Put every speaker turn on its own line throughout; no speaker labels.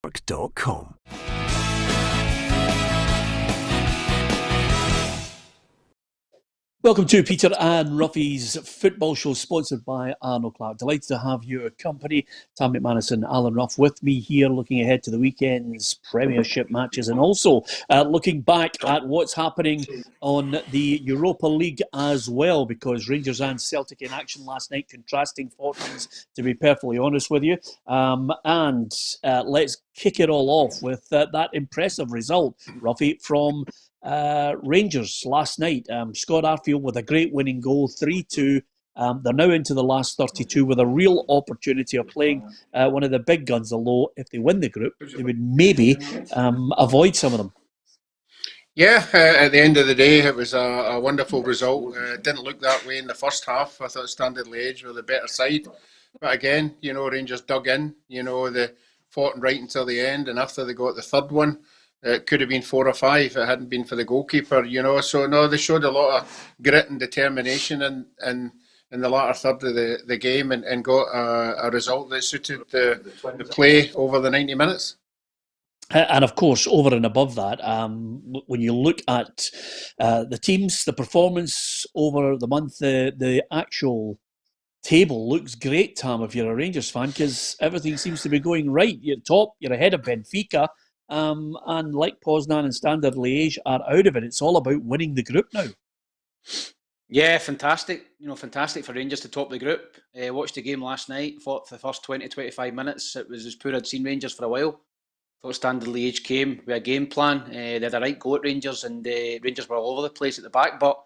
Network.com.
Welcome to Peter and Roughie's Football Show, sponsored by Arnold Clark. Delighted to have your company, Tam McManus and Alan Rough, with me here, looking ahead to the weekend's Premiership matches and also looking back at what's happening on the Europa League as well, because Rangers and Celtic in action last night, contrasting fortunes, to be perfectly honest with you. Let's kick it all off with that impressive result, Roughie, from Rangers last night. Scott Arfield with a great winning goal, 3-2. They're now into the last 32 with a real opportunity of playing one of the big guns, although if they win the group, they would maybe avoid some of them.
Yeah, at the end of the day, it was a wonderful result. It didn't look that way in the first half. I thought Standard Liège were the better side. But again, Rangers dug in. They fought right until the end, and after they got the third one, it could have been 4 or 5 if it hadn't been for the goalkeeper, So, no, they showed a lot of grit and determination in the latter third of the game and got a result that suited the play over the 90 minutes.
And of course, over and above that, when you look at the teams, the performance over the month, the actual table looks great, Tam, if you're a Rangers fan, because everything seems to be going right. You're top, you're ahead of Benfica. And like Poznan and Standard Liège are out of it. It's all about winning the group now.
Yeah, fantastic. Fantastic for Rangers to top the group. Watched the game last night. Thought for the first 20-25 minutes, it was as poor I'd seen Rangers for a while. Thought Standard Liège came with a game plan. They had a right go at Rangers, and Rangers were all over the place at the back, but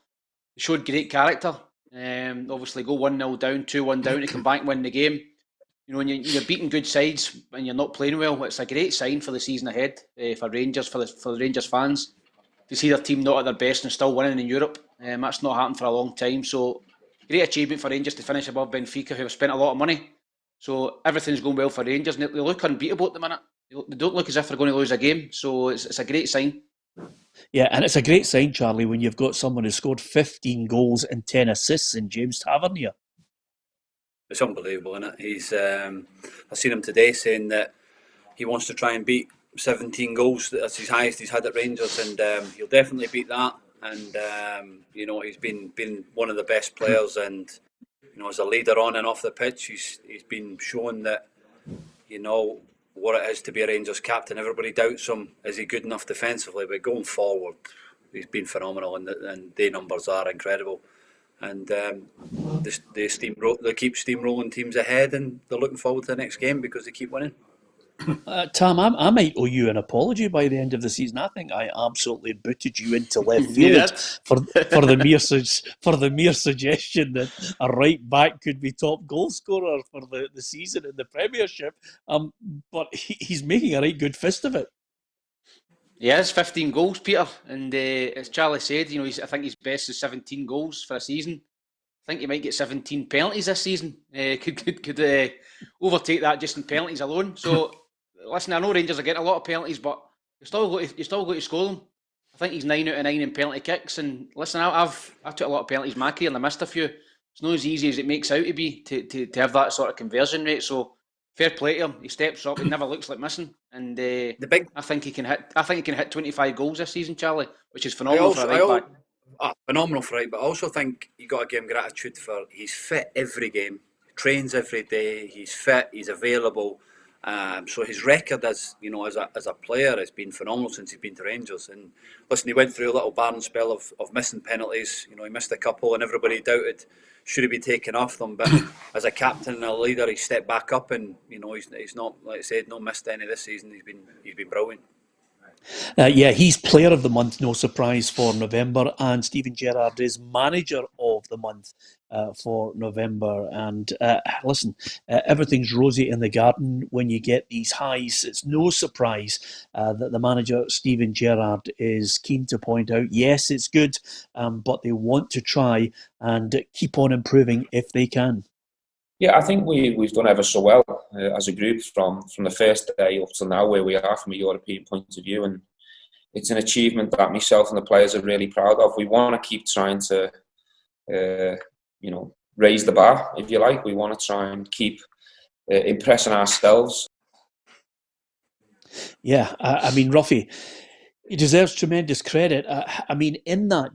they showed great character. Obviously, go 1-0 down, 2-1 down to come back and win the game. When you're beating good sides and you're not playing well, it's a great sign for the season ahead for Rangers, for the Rangers fans, to see their team not at their best and still winning in Europe. That's not happened for a long time. So, great achievement for Rangers to finish above Benfica, who have spent a lot of money. So, everything's going well for Rangers. They look unbeatable at the minute. They don't look as if they're going to lose a game. So, it's a great sign.
Yeah, and it's a great sign, Charlie, when you've got someone who scored 15 goals and 10 assists in James Tavernier.
It's unbelievable, isn't it? He's I seen him today saying that he wants to try and beat 17 goals. That's his highest he's had at Rangers, and he'll definitely beat that. And he's been one of the best players, and as a leader on and off the pitch, he's been showing that what it is to be a Rangers captain. Everybody doubts him. Is he good enough defensively? But going forward, he's been phenomenal, and their numbers are incredible. And they keep steamrolling teams ahead, and they're looking forward to the next game because they keep winning.
Tam, I might owe you an apology by the end of the season. I think I absolutely booted you into left field for the mere suggestion that a right back could be top goal scorer for the season in the Premiership. But he's making a right good fist of it.
He has 15 goals, Peter, and as Charlie said, I think his best is 17 goals for a season. I think he might get 17 penalties this season. Could overtake that just in penalties alone. So, listen, I know Rangers are getting a lot of penalties, but you still got to score them. I think he's 9 out of 9 in penalty kicks, and listen, I took a lot of penalties my career and I missed a few. It's not as easy as it makes out to be to have that sort of conversion rate. So, fair play to him. He steps up. He never looks like missing, and I think he can hit 25 goals this season, Charlie, which is phenomenal for a right back.
Phenomenal for right, but I also think you got to give him gratitude for he's fit every game, trains every day. He's fit. He's available. So his record as a player has been phenomenal since he's been to Rangers. And listen, he went through a little barren spell of missing penalties. He missed a couple, and everybody doubted should he be taken off them. But as a captain and a leader, he stepped back up, and he's not, like I said, not missed any this season. He's been brilliant.
He's player of the month, no surprise, for November, and Steven Gerrard is manager of the month for November. And listen, everything's rosy in the garden when you get these highs. It's no surprise that the manager, Steven Gerrard, is keen to point out, yes, it's good, but they want to try and keep on improving if they can.
Yeah, I think we've done ever so well as a group from the first day up till now where we are from a European point of view, and it's an achievement that myself and the players are really proud of. We want to keep trying to, raise the bar, if you like. We want to try and keep impressing ourselves.
Yeah, I mean, Roughie, he deserves tremendous credit. I mean, in that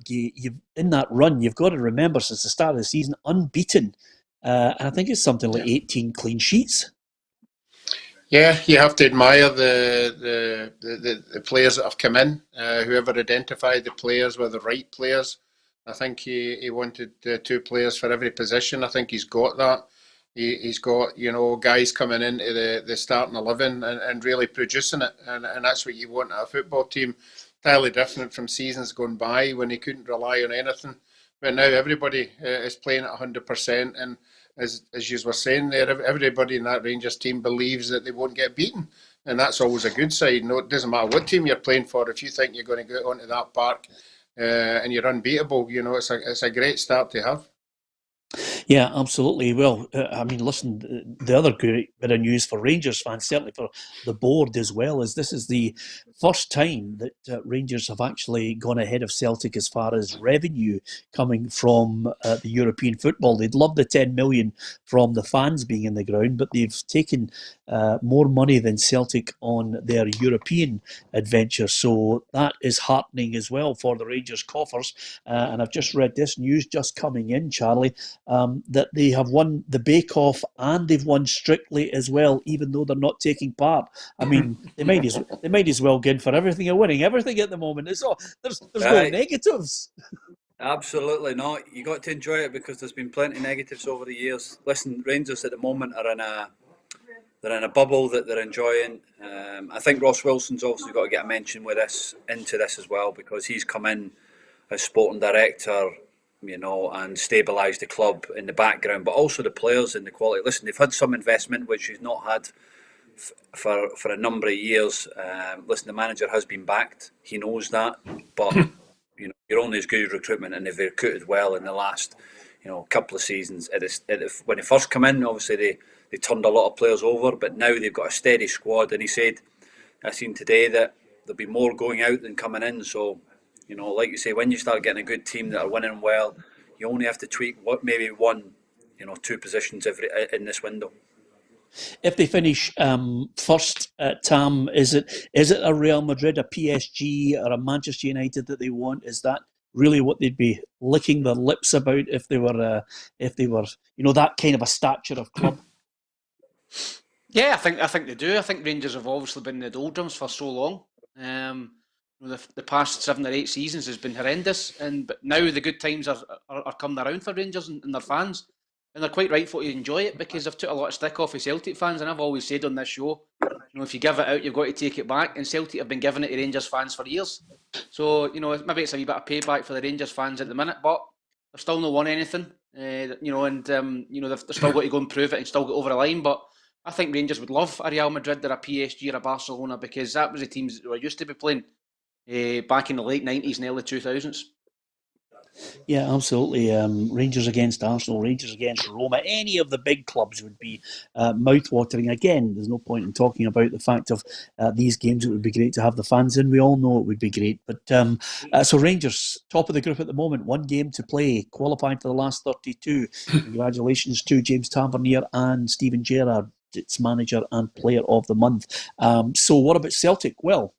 in that run, you've got to remember since the start of the season, unbeaten, and I think it's something like 18 clean sheets.
Yeah, you have to admire the players that have come in. Whoever identified the players were the right players. I think he wanted 2 players for every position. I think he's got that. He's got, you know, guys coming into the starting 11 and really producing it. And that's what you want at a football team. Entirely different from seasons gone by when he couldn't rely on anything. But now everybody is playing at 100%. And as you were saying there, everybody in that Rangers team believes that they won't get beaten. And that's always a good side. No, it doesn't matter what team you're playing for. If you think you're going to go onto that park and you're unbeatable, you know, it's a great start to have.
Yeah, absolutely. Well, I mean, listen, the other great bit of news for Rangers fans, certainly for the board as well, is this is the first time that Rangers have actually gone ahead of Celtic as far as revenue coming from the European football. They'd love the 10 million from the fans being in the ground, but they've taken more money than Celtic on their European adventure. So that is heartening as well for the Rangers coffers. And I've just read this news just coming in, Charlie, that they have won the Bake Off and they've won Strictly as well, even though they're not taking part. I mean, they might as well get in for everything. They're winning everything at the moment. It's all, there's no negatives.
Absolutely not. You got to enjoy it because there's been plenty of negatives over the years. Listen, Rangers at the moment are they're in a bubble that they're enjoying. I think Ross Wilson's obviously got to get a mention with this into this as well because he's come in as sporting director, you know, and stabilised the club in the background, but also the players and the quality. Listen, they've had some investment which he's not had for a number of years. Listen, the manager has been backed. He knows that, but you know, you're only as good as recruitment, and they've recruited well in the last, you know, couple of seasons. When they first come in, obviously they turned a lot of players over, but now they've got a steady squad. And he said, I seen today that there'll be more going out than coming in. So, you know, like you say, when you start getting a good team that are winning well, you only have to tweak maybe one, you know, 2 positions in this window.
If they finish first, Tam, is it a Real Madrid, a PSG, or a Manchester United that they want? Is that really what they'd be licking their lips about if they were, you know, that kind of a stature of club?
Yeah, I think they do. I think Rangers have obviously been in the doldrums for so long. The past 7 or 8 seasons has been horrendous, but now the good times are coming around for Rangers and their fans, and they're quite rightful to enjoy it because they've took a lot of stick off of Celtic fans, and I've always said on this show, you know, if you give it out, you've got to take it back, and Celtic have been giving it to Rangers fans for years. So, you know, maybe it's a wee bit of payback for the Rangers fans at the minute, but they've still not won anything, you know, and you know, they've still got to go and prove it and still get over the line, but I think Rangers would love a Real Madrid or a PSG or a Barcelona because that was the teams that were used to be playing back in the late 90s and early 2000s.
Yeah, absolutely. Rangers against Arsenal, Rangers against Roma, any of the big clubs would be mouth-watering. Again, there's no point in talking about the fact of these games. It would be great to have the fans in. We all know it would be great. But so Rangers, top of the group at the moment, 1 game to play, qualifying for the last 32. Congratulations to James Tavernier and Steven Gerrard, its manager and player of the month. So what about Celtic? Well,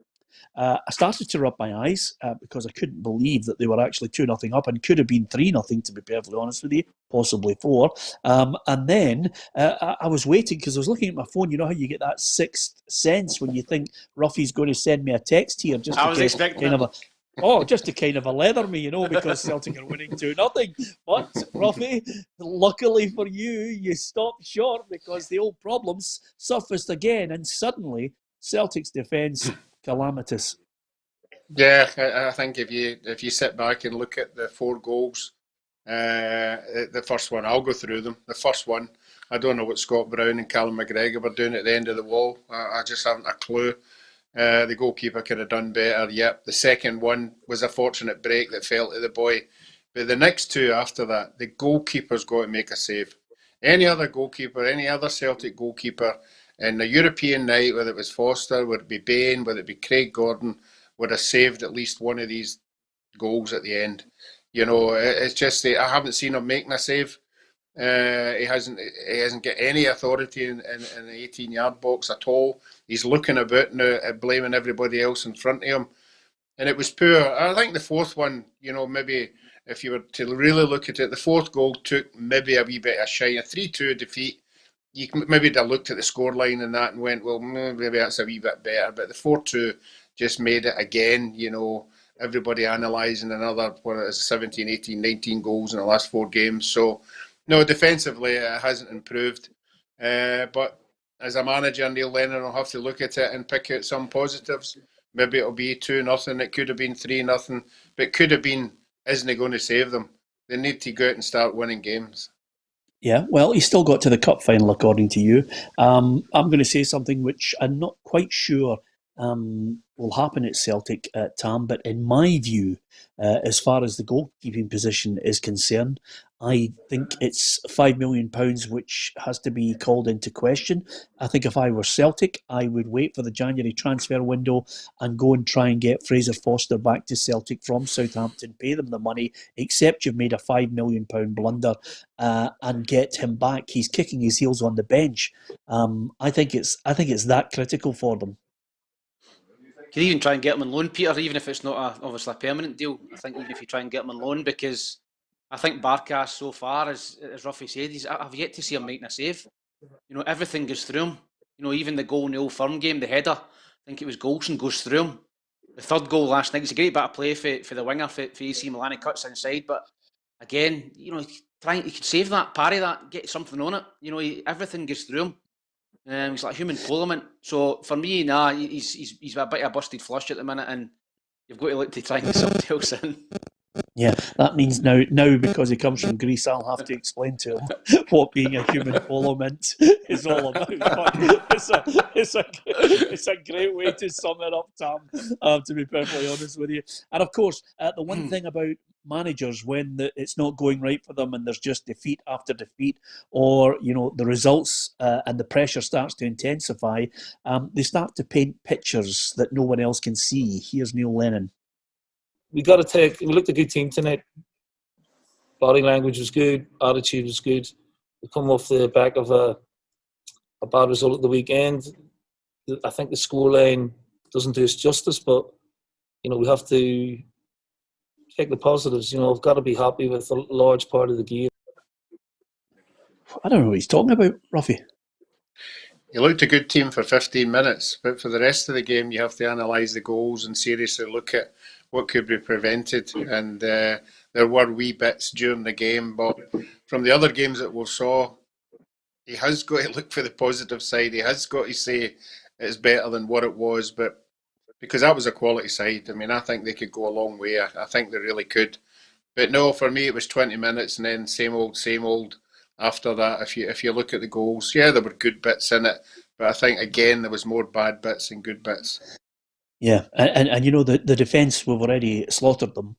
I started to rub my eyes because I couldn't believe that they were actually 2-0 up and could have been 3-0, to be perfectly honest with you, possibly 4. And then I was waiting because I was looking at my phone. You know how you get that sixth sense when you think Roughie's going to send me a text here just to kind of leather me, you know, because Celtic are winning 2-0. But, Roughie, luckily for you, you stopped short because the old problems surfaced again, and suddenly Celtic's defence calamitous.
Yeah, I think if you sit back and look at the 4 goals, the first one, I'll go through them. The first one, I don't know what Scott Brown and Callum McGregor were doing at the end of the wall. I just haven't a clue. The goalkeeper could have done better. Yep. The second one was a fortunate break that fell to the boy. But the next 2 after that, the goalkeeper's got to make a save. Any other goalkeeper, any other Celtic goalkeeper in a European night, whether it was Foster, whether it be Bain, whether it be Craig Gordon, would have saved at least one of these goals at the end. You know, it's just I haven't seen him making a save. He hasn't got any authority in the 18-yard box at all. He's looking about now, blaming everybody else in front of him. And it was poor. I think the fourth one, maybe if you were to really look at it, the fourth goal took maybe a wee bit of shine. A 3-2 defeat, you maybe have looked at the scoreline and that and went, well, maybe that's a wee bit better. But the 4-2 just made it again, everybody analysing another, 17, 18, 19 goals in the last 4 games. So, no, defensively it hasn't improved. But as a manager, Neil Lennon will have to look at it and pick out some positives. Maybe it'll be 2-0. It could have been 3-0. But could have been, isn't it going to save them? They need to go out and start winning games.
Yeah, well, he still got to the cup final, according to you. I'm going to say something which I'm not quite sure will happen at Celtic, Tam, but in my view, as far as the goalkeeping position is concerned, I think it's £5 million which has to be called into question. I think if I were Celtic, I would wait for the January transfer window and go and try and get Fraser Foster back to Celtic from Southampton, pay them the money, except you've made a £5 million blunder, and get him back. He's kicking his heels on the bench. I think it's that critical for them.
Could even try and get him on loan, Peter, even if it's not obviously a permanent deal. I think even if you try and get him on loan, because I think Barkas so far, as Roughie said, I've yet to see him making a save. Everything goes through him. Even the goal in the Old Firm game, the header, I think it was Golson, goes through him. The third goal last night, it's a great bit of play for the winger for AC Milan. He cuts inside, but again, he could save that, parry that, get something on it. Everything goes through him. He's like a human parliament. So for me, he's a bit of a busted flush at the minute, and you've got to look to try and get somebody else in.
Yeah, that means now because he comes from Greece, I'll have to explain to him what being a human parliament is all about. It's a great way to sum it up, Tam, to be perfectly honest with you. And of course, the one thing about managers, when it's not going right for them and there's just defeat after defeat, or the results and the pressure starts to intensify, they start to paint pictures that no one else can see. Here's Neil Lennon.
We looked at a good team tonight. Body language was good, attitude was good. We come off the back of a bad result at the weekend. I think the scoreline doesn't do us justice, but we have to take the positives. I've got to be happy with a large part of the game.
I don't know what he's talking about, Roughie.
You looked a good team for 15 minutes, but for the rest of the game, you have to analyse the goals and seriously look at what could be prevented. And there were wee bits during the game, but from the other games that we saw, he has got to look for the positive side. He has got to say it's better than what it was, but because that was a quality side. I mean, I think they could go a long way. I think they really could. But no, for me, it was 20 minutes and then same old. After that, if you look at the goals, yeah, there were good bits in it, but I think again there was more bad bits than good bits.
Yeah, and the defence, we've already slaughtered them,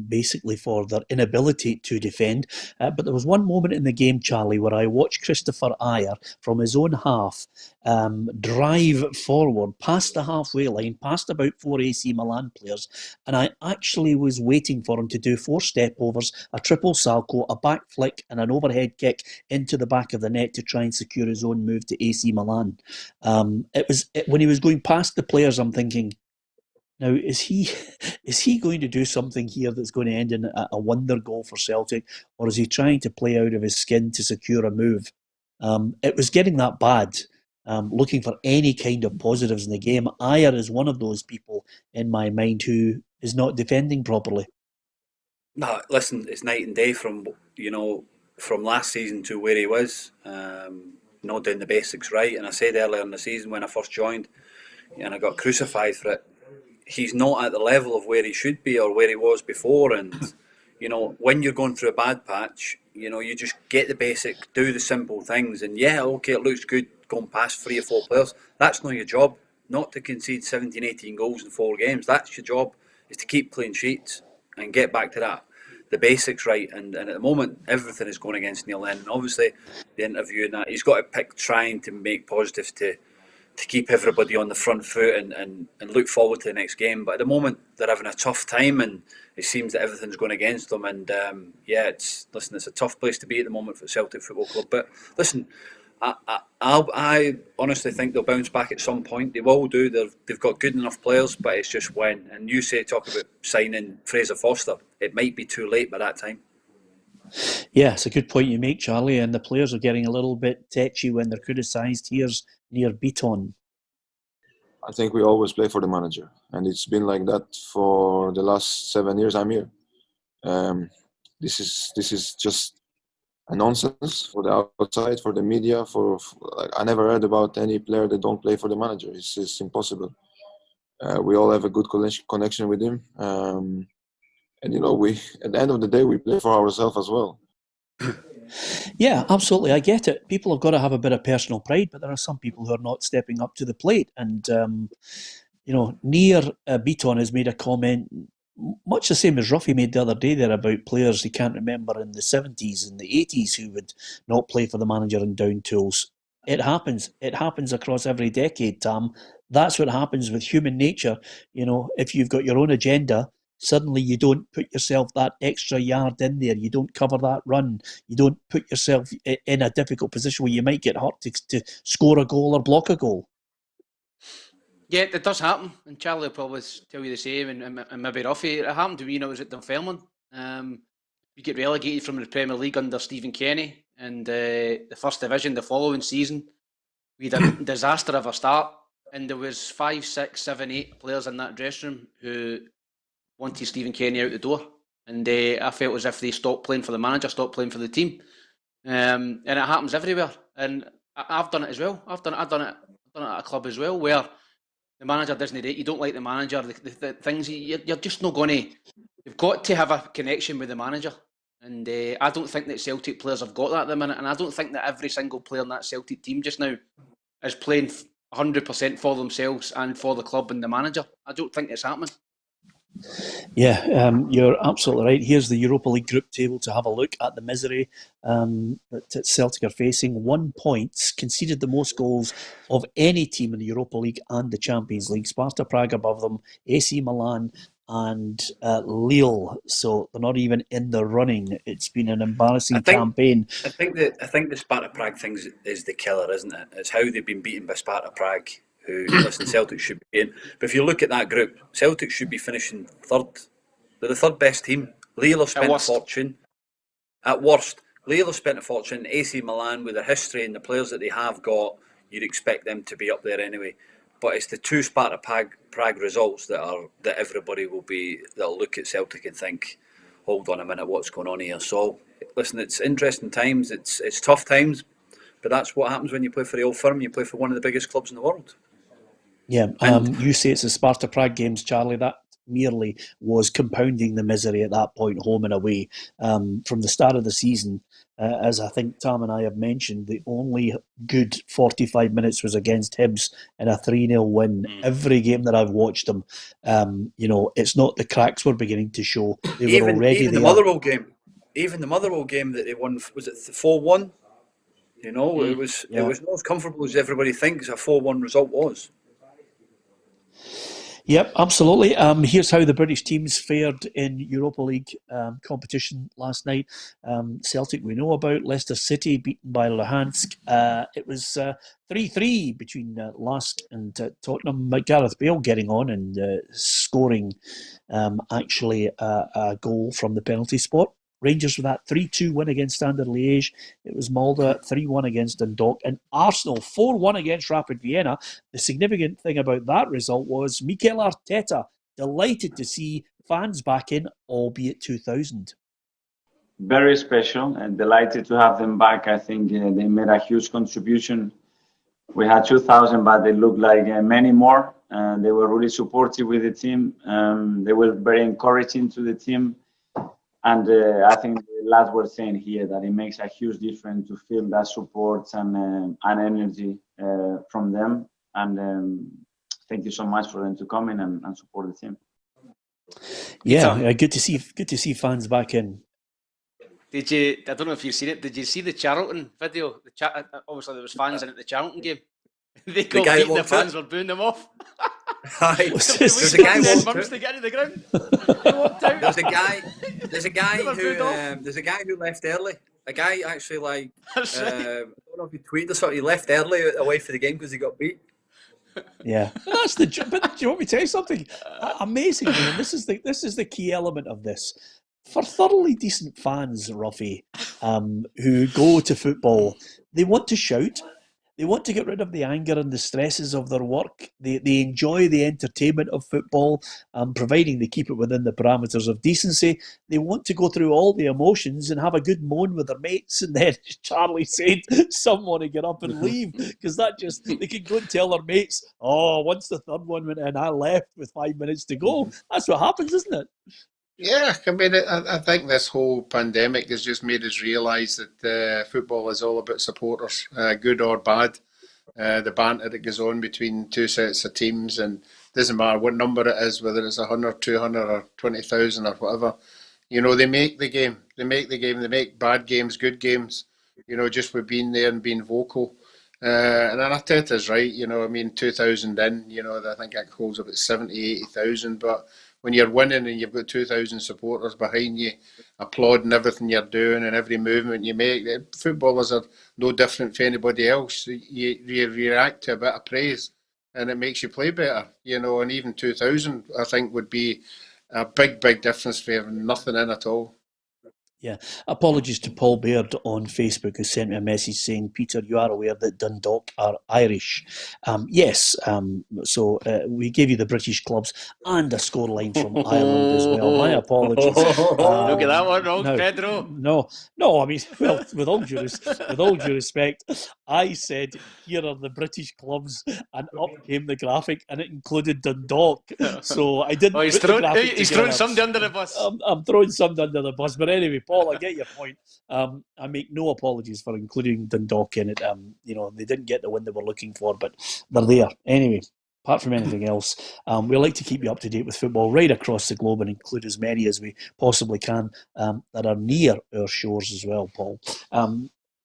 basically for their inability to defend. But there was one moment in the game, Charlie, where I watched Christopher Ayer from his own half drive forward past the halfway line, past about 4 AC Milan players, and I actually was waiting for him to do 4 step-overs, a triple salto, a back flick and an overhead kick into the back of the net to try and secure his own move to AC Milan. When he was going past the players, I'm thinking, now, is he going to do something here that's going to end in a wonder goal for Celtic, or is he trying to play out of his skin to secure a move? It was getting that bad. Looking for any kind of positives in the game. Ayer is one of those people in my mind who is not defending properly.
No, listen, it's night and day from last season to where he was. Not doing the basics right, and I said earlier in the season when I first joined, and I got crucified for it. He's not at the level of where he should be or where he was before, and when you're going through a bad patch, you just get the basic, do the simple things, and yeah, okay, it looks good going past 3 or 4 players. That's not your job, not to concede 17, 18 goals in 4 games. That's your job, is to keep clean sheets and get back to that, the basics right. And at the moment, everything is going against Neil Lennon. Obviously, the interview and that, he's got to pick trying to make positives to to keep everybody on the front foot and look forward to the next game. But at the moment, they're having a tough time, and it seems that everything's going against them. And it's a tough place to be at the moment for Celtic Football Club. But listen, I honestly think they'll bounce back at some point. They will do. They've got good enough players, but it's just when. And you talk about signing Fraser Foster. It might be too late by that time.
Yeah, it's a good point you make, Charlie. And the players are getting a little bit tetchy when they're criticised. Here's Near Beaton.
I think we always play for the manager, and it's been like that for the last 7 years I'm here. This is just a nonsense for the outside, for the media. I never heard about any player that don't play for the manager. It's impossible. We all have a good connection with him, and we at the end of the day we play for ourselves as well.
Yeah, absolutely. I get it. People have got to have a bit of personal pride, but there are some people who are not stepping up to the plate. And, Near Beaton has made a comment, much the same as Roughie made the other day there, about players he can't remember in the 70s and the 80s who would not play for the manager in down tools. It happens. It happens across every decade, Tam. That's what happens with human nature. If you've got your own agenda, suddenly you don't put yourself that extra yard in there. You don't cover that run. You don't put yourself in a difficult position where you might get hurt to score a goal or block a goal.
Yeah, it does happen. And Charlie will probably tell you the same, and maybe Roughie. It happened to me when I was at Dunfermline. We get relegated from the Premier League under Stephen Kenny, and the first division the following season. We had a disaster of a start, and there was 5, 6, 7, 8 players in that dressing room who wanted Stephen Kenny out the door, and I felt as if they stopped playing for the manager, stopped playing for the team, and it happens everywhere. And I've done it as well. I've done it at a club as well, where the manager doesn't rate you, don't like the manager, the things you're just not going to. You've got to have a connection with the manager, and I don't think that Celtic players have got that at the minute, and I don't think that every single player in that Celtic team just now is playing 100% for themselves and for the club and the manager. I don't think it's happening.
Yeah, you're absolutely right. Here's the Europa League group table to have a look at the misery that Celtic are facing. 1 point, conceded the most goals of any team in the Europa League and the Champions League. Sparta Prague above them, AC Milan and Lille. So they're not even in the running. It's been an embarrassing campaign.
I think the Sparta Prague thing is the killer, isn't it? It's how they've been beaten by Sparta Prague. Who, listen, Celtic should be in. But if you look at that group, Celtic should be finishing third. They're the third best team. Lille have spent a fortune. At worst, Lille have spent a fortune. AC Milan, with their history and the players that they have got, you'd expect them to be up there anyway. But it's the two Sparta Prague results that everybody that'll look at Celtic and think, hold on a minute, what's going on here? So, listen, it's interesting times. It's tough times. But that's what happens when you play for the old firm. You play for one of the biggest clubs in the world.
Yeah, you say it's the Sparta Prague games, Charlie. That merely was compounding the misery at that point, home and away. From the start of the season, as I think Tam and I have mentioned, the only good 45 minutes was against Hibs in a 3-0 win. Every game that I've watched them, it's not the cracks were beginning to show. They were already
even the Motherwell game. Even the Motherwell game that they won, was it 4-1? It was not as comfortable as everybody thinks a 4-1 result was.
Yep, absolutely. Here's how the British teams fared in Europa League competition last night. Celtic we know about. Leicester City beaten by Luhansk. It was 3-3 between Lask and Tottenham. Gareth Bale getting on and scoring actually a goal from the penalty spot. Rangers with that 3-2 win against Standard Liège. It was Molde 3-1 against Dundalk. And Arsenal 4-1 against Rapid Vienna. The significant thing about that result was Mikel Arteta delighted to see fans back in, albeit 2,000.
Very special and delighted to have them back. I think they made a huge contribution. We had 2,000, but they looked like many more. They were really supportive with the team. They were very encouraging to the team. And I think the lads were saying here that it makes a huge difference to feel that support and energy from them. And thank you so much for them to come in and support the team.
Yeah, good to see fans back in.
Did you? I don't know if you've seen it. Did you see the Charlton video? Obviously, there was fans in at the Charlton game. They got
guy that
beaten, the
walked
fans
out.
were booing them off.
Aye.
Was
There's
this-
a guy
10
walked
months
out.
to get to the ground. They walked out.
There's a guy. There's a guy
They were
who.
booed off.
There's a guy who left early. A guy actually like.
That's right.
I don't know if he tweeted or something. He left early away for the game because he got beat.
Yeah, but that's the. But do you want me to tell you something? Amazingly, and this is the key element of this. For thoroughly decent fans, Roughie, who go to football, they want to shout. They want to get rid of the anger and the stresses of their work. They enjoy the entertainment of football, providing they keep it within the parameters of decency. They want to go through all the emotions and have a good moan with their mates. And then, as Charlie said, some want to get up and leave because they can go and tell their mates, "Oh, once the third one went in, I left with 5 minutes to go." That's what happens, isn't it?
Yeah, I mean, I think this whole pandemic has just made us realise that football is all about supporters, good or bad. The banter that goes on between two sets of teams, and it doesn't matter what number it is, whether it's 100, 200 or 20,000 or whatever. You know, they make the game. They make bad games, good games, you know, just with being there and being vocal. And Arteta's right, you know, I mean, 2,000 in, you know, I think that holds about 70, 80,000, but when you're winning and you've got 2,000 supporters behind you applauding everything you're doing and every movement you make, footballers are no different from anybody else. You react to a bit of praise and it makes you play better, you know, and even 2,000 I think would be a big difference for having nothing in at all.
Yeah. Apologies to Paul Baird on Facebook, who sent me a message saying, "Peter, you are aware that Dundalk are Irish." Yes. So we gave you the British clubs and a scoreline from Ireland as well. My apologies.
Don't get that one wrong,
no,
Pedro.
No. I mean, well, with all due respect, I said here are the British clubs, and up came the graphic, and it included Dundalk. So I didn't.
He's
put the graphic
throwing
together.
somebody under the bus.
I'm throwing somebody under the bus, but anyway, Paul, I get your point. I make no apologies for including Dundalk in it. You know, they didn't get the win they were looking for, but they're there anyway. Apart from anything else, we like to keep you up to date with football right across the globe and include as many as we possibly can that are near our shores as well, Paul.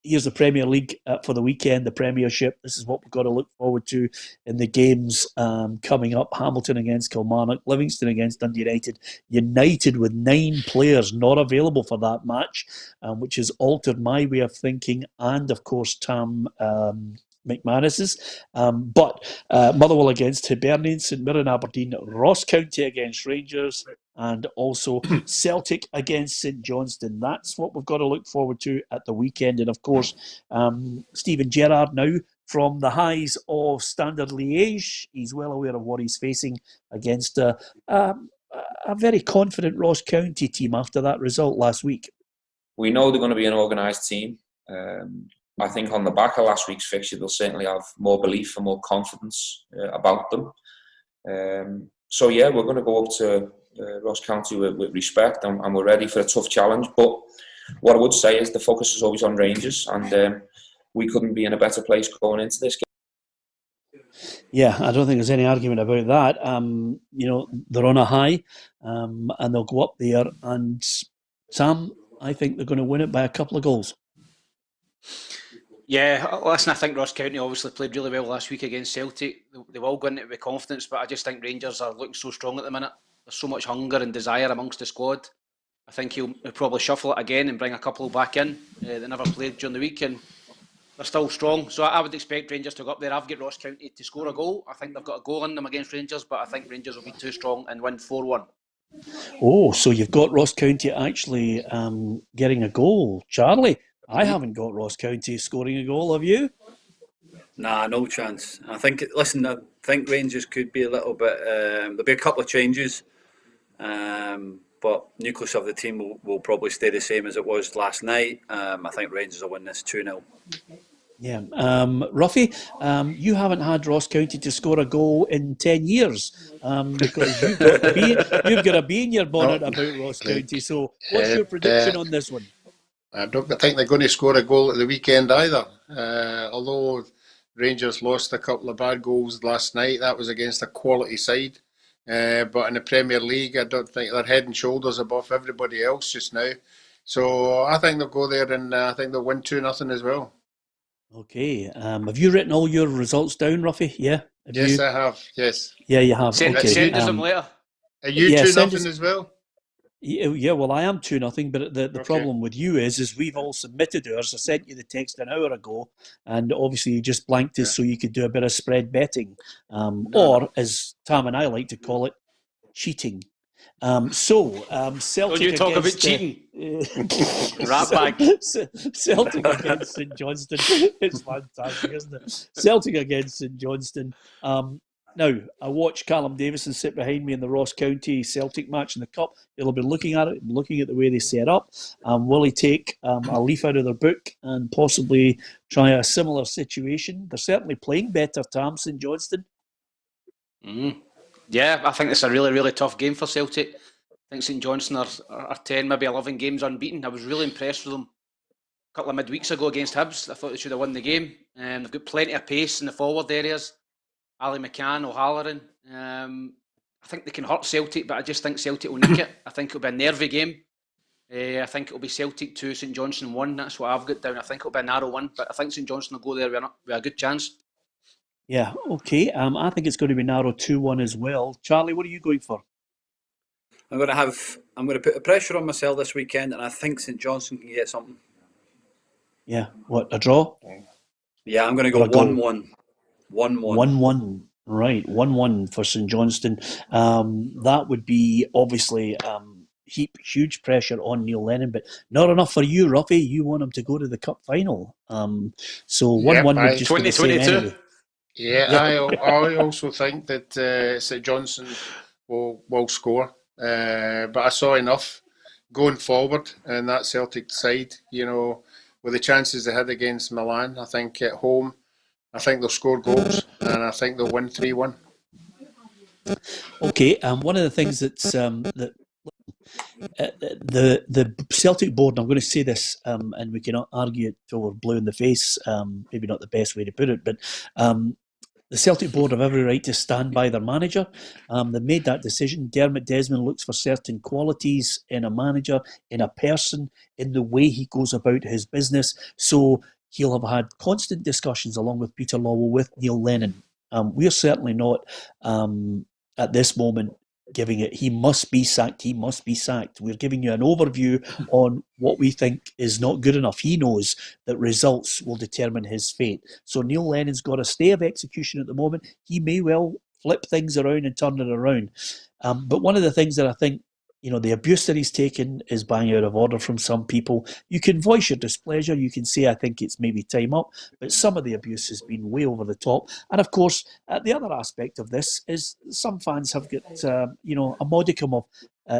Here's the Premier League for the weekend, the Premiership. This is what we've got to look forward to in the games coming up. Hamilton against Kilmarnock, Livingston against Dundee United. United with 9 players not available for that match, which has altered my way of thinking, and of course Tam McManus's. But Motherwell against Hibernian, St Mirren Aberdeen, Ross County against Rangers, and also Celtic against St Johnstone. That's what we've got to look forward to at the weekend. And of course, Steven Gerrard now from the highs of Standard Liège. He's well aware of what he's facing against a very confident Ross County team after that result last week.
We know they're going to be an organised team. I think on the back of last week's fixture, they'll certainly have more belief and more confidence about them. So yeah, we're going to go up to Ross County with respect, and we're ready for a tough challenge. But what I would say is the focus is always on Rangers, and we couldn't be in a better place going into this game.
Yeah, I don't think there's any argument about that. You know, they're on a high, and they'll go up there. And Sam, I think they're going to win it by a couple of goals.
Yeah, listen, I think Ross County obviously played really well last week against Celtic. They will go into it with confidence, but I just think Rangers are looking so strong at the minute. There's so much hunger and desire amongst the squad. I think he'll probably shuffle it again and bring a couple back in that never played during the week, and they're still strong. So I would expect Rangers to go up there. I've got Ross County to score a goal. I think they've got a goal in them against Rangers, but I think Rangers will be too strong and win 4-1.
Oh, so you've got Ross County actually getting a goal. Charlie, I haven't got Ross County scoring a goal, have you?
Nah, no chance. I think Rangers could be a little bit. There'll be a couple of changes, but nucleus of the team will probably stay the same as it was last night. I think Rangers will win this 2-0.
Yeah. Roughie, you haven't had Ross County to score a goal in 10 years because you've got a bee in your bonnet about Ross County. So what's your prediction on this one?
I don't think they're going to score a goal at the weekend either. Although Rangers lost a couple of bad goals last night, that was against a quality side. But in the Premier League, I don't think they're head and shoulders above everybody else just now. So I think they'll go there and I think they'll win 2-0 as well.
Okay. Have you written all your results down, Roughie? Yeah.
Yes, I have. Yes.
Yeah, you have.
Send
Okay.
us them later.
Are you
Yeah,
2-0 as well?
Yeah, well, I am 2-0, but the
Okay.
problem with you is we've all submitted ours. I sent you the text an hour ago, and obviously you just blanked us so you could do a bit of spread betting, or as Tam and I like to call it, cheating. Celtic.
Don't you talk about cheating. Rat bag.
Celtic against St Johnstone. It's fantastic, isn't it? Celtic against St Johnstone. Now, I watched Callum Davison sit behind me in the Ross County Celtic match in the Cup. He'll be looking at it, looking at the way they set up. Will he take a leaf out of their book and possibly try a similar situation? They're certainly playing better, Tam, St Johnstone.
Yeah, I think it's a really, really tough game for Celtic. I think St Johnstone are 10, maybe 11 games unbeaten. I was really impressed with them a couple of midweeks ago against Hibs. I thought they should have won the game. They've got plenty of pace in the forward areas. Ali McCann, O'Halloran. I think they can hurt Celtic, but I just think Celtic will nick it. I think it'll be a nervy game. I think it'll be Celtic 2, St Johnstone 1. That's what I've got down. I think it'll be a narrow one, but I think St Johnstone will go there with a good chance.
Yeah, okay. I think it's going to be narrow 2-1 as well. Charlie, what are you going for?
I'm going to put the pressure on myself this weekend, and I think St Johnstone can get something.
Yeah, what, a draw?
Yeah, I'm going to go 1-1. 1-1.
1-1. Right, 1-1 for St Johnstone. That would be obviously heap huge pressure on Neil Lennon, but not enough for you, Roughie. You want him to go to the cup final. So 1-1 would just be the same anyway.
Yeah, I also think that St Johnstone will score, but I saw enough going forward in that Celtic side. You know, with the chances they had against Milan, I think at home, I think they'll score goals, and I think they'll win 3-1.
Okay, one of the things that's that the Celtic board, and I'm going to say this, and we cannot argue it till we're blue in the face. Maybe not the best way to put it, but the Celtic board have every right to stand by their manager. They've made that decision. Dermot Desmond looks for certain qualities in a manager, in a person, in the way he goes about his business. So he'll have had constant discussions along with Peter Lawwell with Neil Lennon. We're certainly not at this moment giving it, he must be sacked, he must be sacked. We're giving you an overview on what we think is not good enough. He knows that results will determine his fate. So Neil Lennon's got a stay of execution at the moment. He may well flip things around and turn it around. But one of the things that I think, you know, the abuse that he's taken is bang out of order from some people. You can voice your displeasure. You can say, I think it's maybe time up. But some of the abuse has been way over the top. And of course, the other aspect of this is some fans have got, a modicum of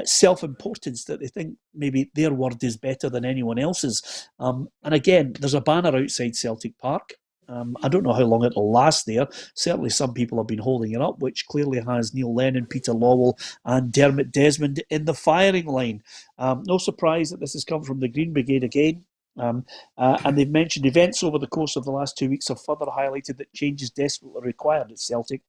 self-importance that they think maybe their word is better than anyone else's. And again, there's a banner outside Celtic Park. I don't know how long it'll last there. Certainly some people have been holding it up, which clearly has Neil Lennon, Peter Lawwell and Dermot Desmond in the firing line. No surprise that this has come from the Green Brigade again. And they've mentioned events over the course of the last 2 weeks have further highlighted that change is desperately required at Celtic.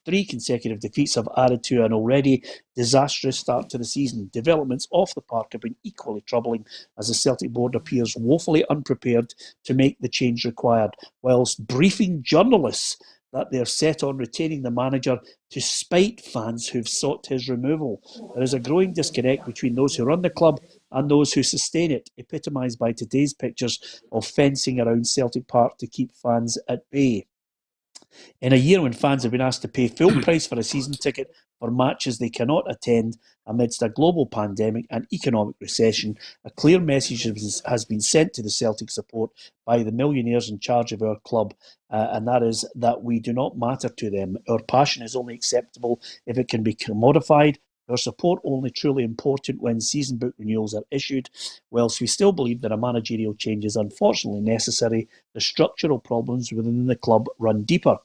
3 consecutive defeats have added to an already disastrous start to the season. Developments off the park have been equally troubling as the Celtic board appears woefully unprepared to make the change required, whilst briefing journalists that they're set on retaining the manager to spite fans who've sought his removal. There is a growing disconnect between those who run the club and those who sustain it, epitomised by today's pictures of fencing around Celtic Park to keep fans at bay. In a year when fans have been asked to pay full price for a season ticket for matches they cannot attend amidst a global pandemic and economic recession, a clear message has been sent to the Celtic support by the millionaires in charge of our club, and that is that we do not matter to them. Our passion is only acceptable if it can be commodified. Our support only truly important when season book renewals are issued. Whilst we still believe that a managerial change is unfortunately necessary, the structural problems within the club run deeper.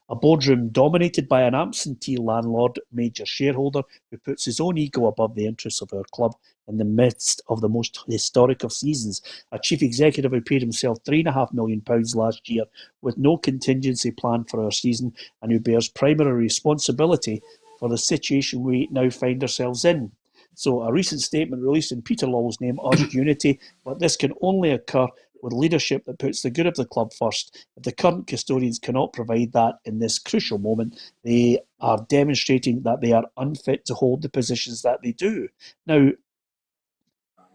A boardroom dominated by an absentee landlord, major shareholder, who puts his own ego above the interests of our club in the midst of the most historic of seasons. A chief executive who paid himself £3.5 million last year with no contingency plan for our season and who bears primary responsibility for the situation we now find ourselves in. So a recent statement released in Peter Lawwell's name urged unity, but this can only occur with leadership that puts the good of the club first. If the current custodians cannot provide that in this crucial moment, they are demonstrating that they are unfit to hold the positions that they do. Now,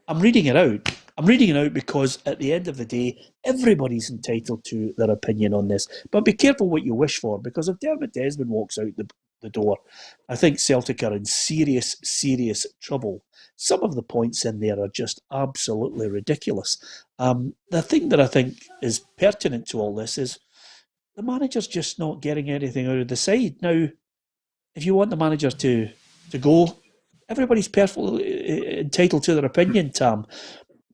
I'm reading it out. I'm reading it out because at the end of the day, everybody's entitled to their opinion on this. But be careful what you wish for, because if Dermot Desmond walks out the door, I think Celtic are in serious, serious trouble. Some of the points in there are just absolutely ridiculous. The thing that I think is pertinent to all this is the manager's just not getting anything out of the side. Now, if you want the manager to go, everybody's perfectly entitled to their opinion, Tam.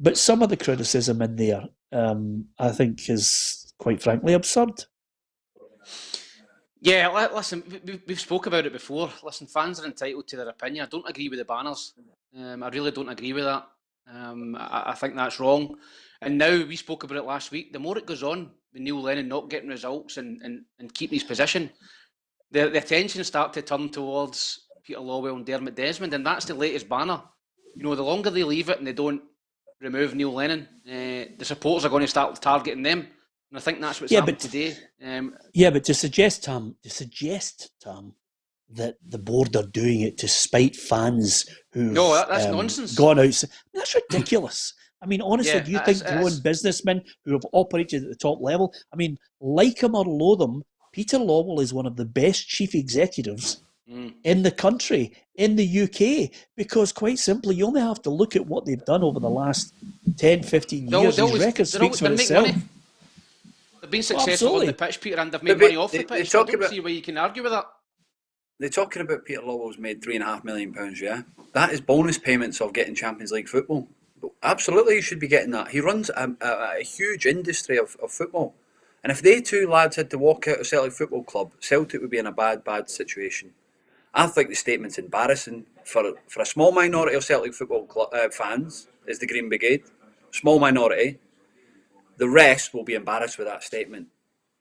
But some of the criticism in there, I think, is quite frankly absurd.
Yeah, listen, we've spoke about it before. Listen, fans are entitled to their opinion. I don't agree with the banners. I really don't agree with that. I think that's wrong. And now, we spoke about it last week, the more it goes on with Neil Lennon not getting results and keeping his position, the attention start to turn towards Peter Lawwell and Dermot Desmond, and that's the latest banner. You know, the longer they leave it and they don't remove Neil Lennon, the supporters are going to start targeting them. And I think that's what's happened today.
But to suggest, Tam, that the board are doing it to spite fans who've
that's nonsense.
Gone out. That's ridiculous. I mean, honestly, do you think grown businessmen who have operated at the top level, I mean, like him or loathe him, Peter Lawwell is one of the best chief executives in the country, in the UK, because quite simply, you only have to look at what they've done over the last 10, 15 years. His record speaks for itself.
They've been successful on the pitch, Peter, and they've made money off the pitch. So I don't see why you can argue with that.
They're talking about Peter Lawwell's made £3.5 million, yeah? That is bonus payments of getting Champions League football. Absolutely, you should be getting that. He runs a huge industry of football. And if they two lads had to walk out of Celtic Football Club, Celtic would be in a bad situation. I think the statement's embarrassing for a small minority of Celtic Football Club fans, is the Green Brigade. Small minority. The rest will be embarrassed with that statement,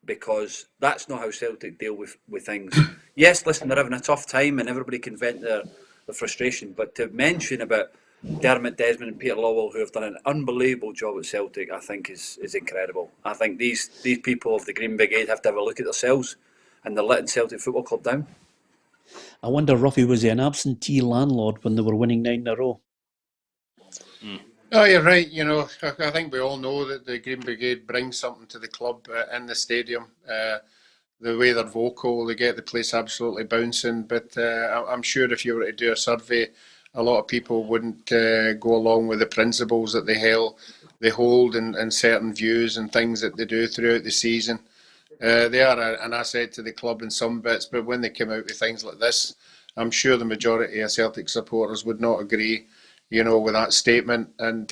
because that's not how Celtic deal with things. Yes, listen, they're having a tough time and everybody can vent their frustration, but to mention about Dermot Desmond and Peter Lawwell, who have done an unbelievable job at Celtic, I think is incredible. I think these people of the Green Brigade have to have a look at themselves, and they're letting Celtic Football Club down.
I wonder, Roughie, was he an absentee landlord when they were winning 9 in a row?
Oh, you're right. You know, I think we all know that the Green Brigade brings something to the club in the stadium. The way they're vocal, they get the place absolutely bouncing. But I'm sure if you were to do a survey, a lot of people wouldn't go along with the principles that they hold and certain views and things that they do throughout the season. They are an asset to the club in some bits, but when they come out with things like this, I'm sure the majority of Celtic supporters would not agree, you know, with that statement. And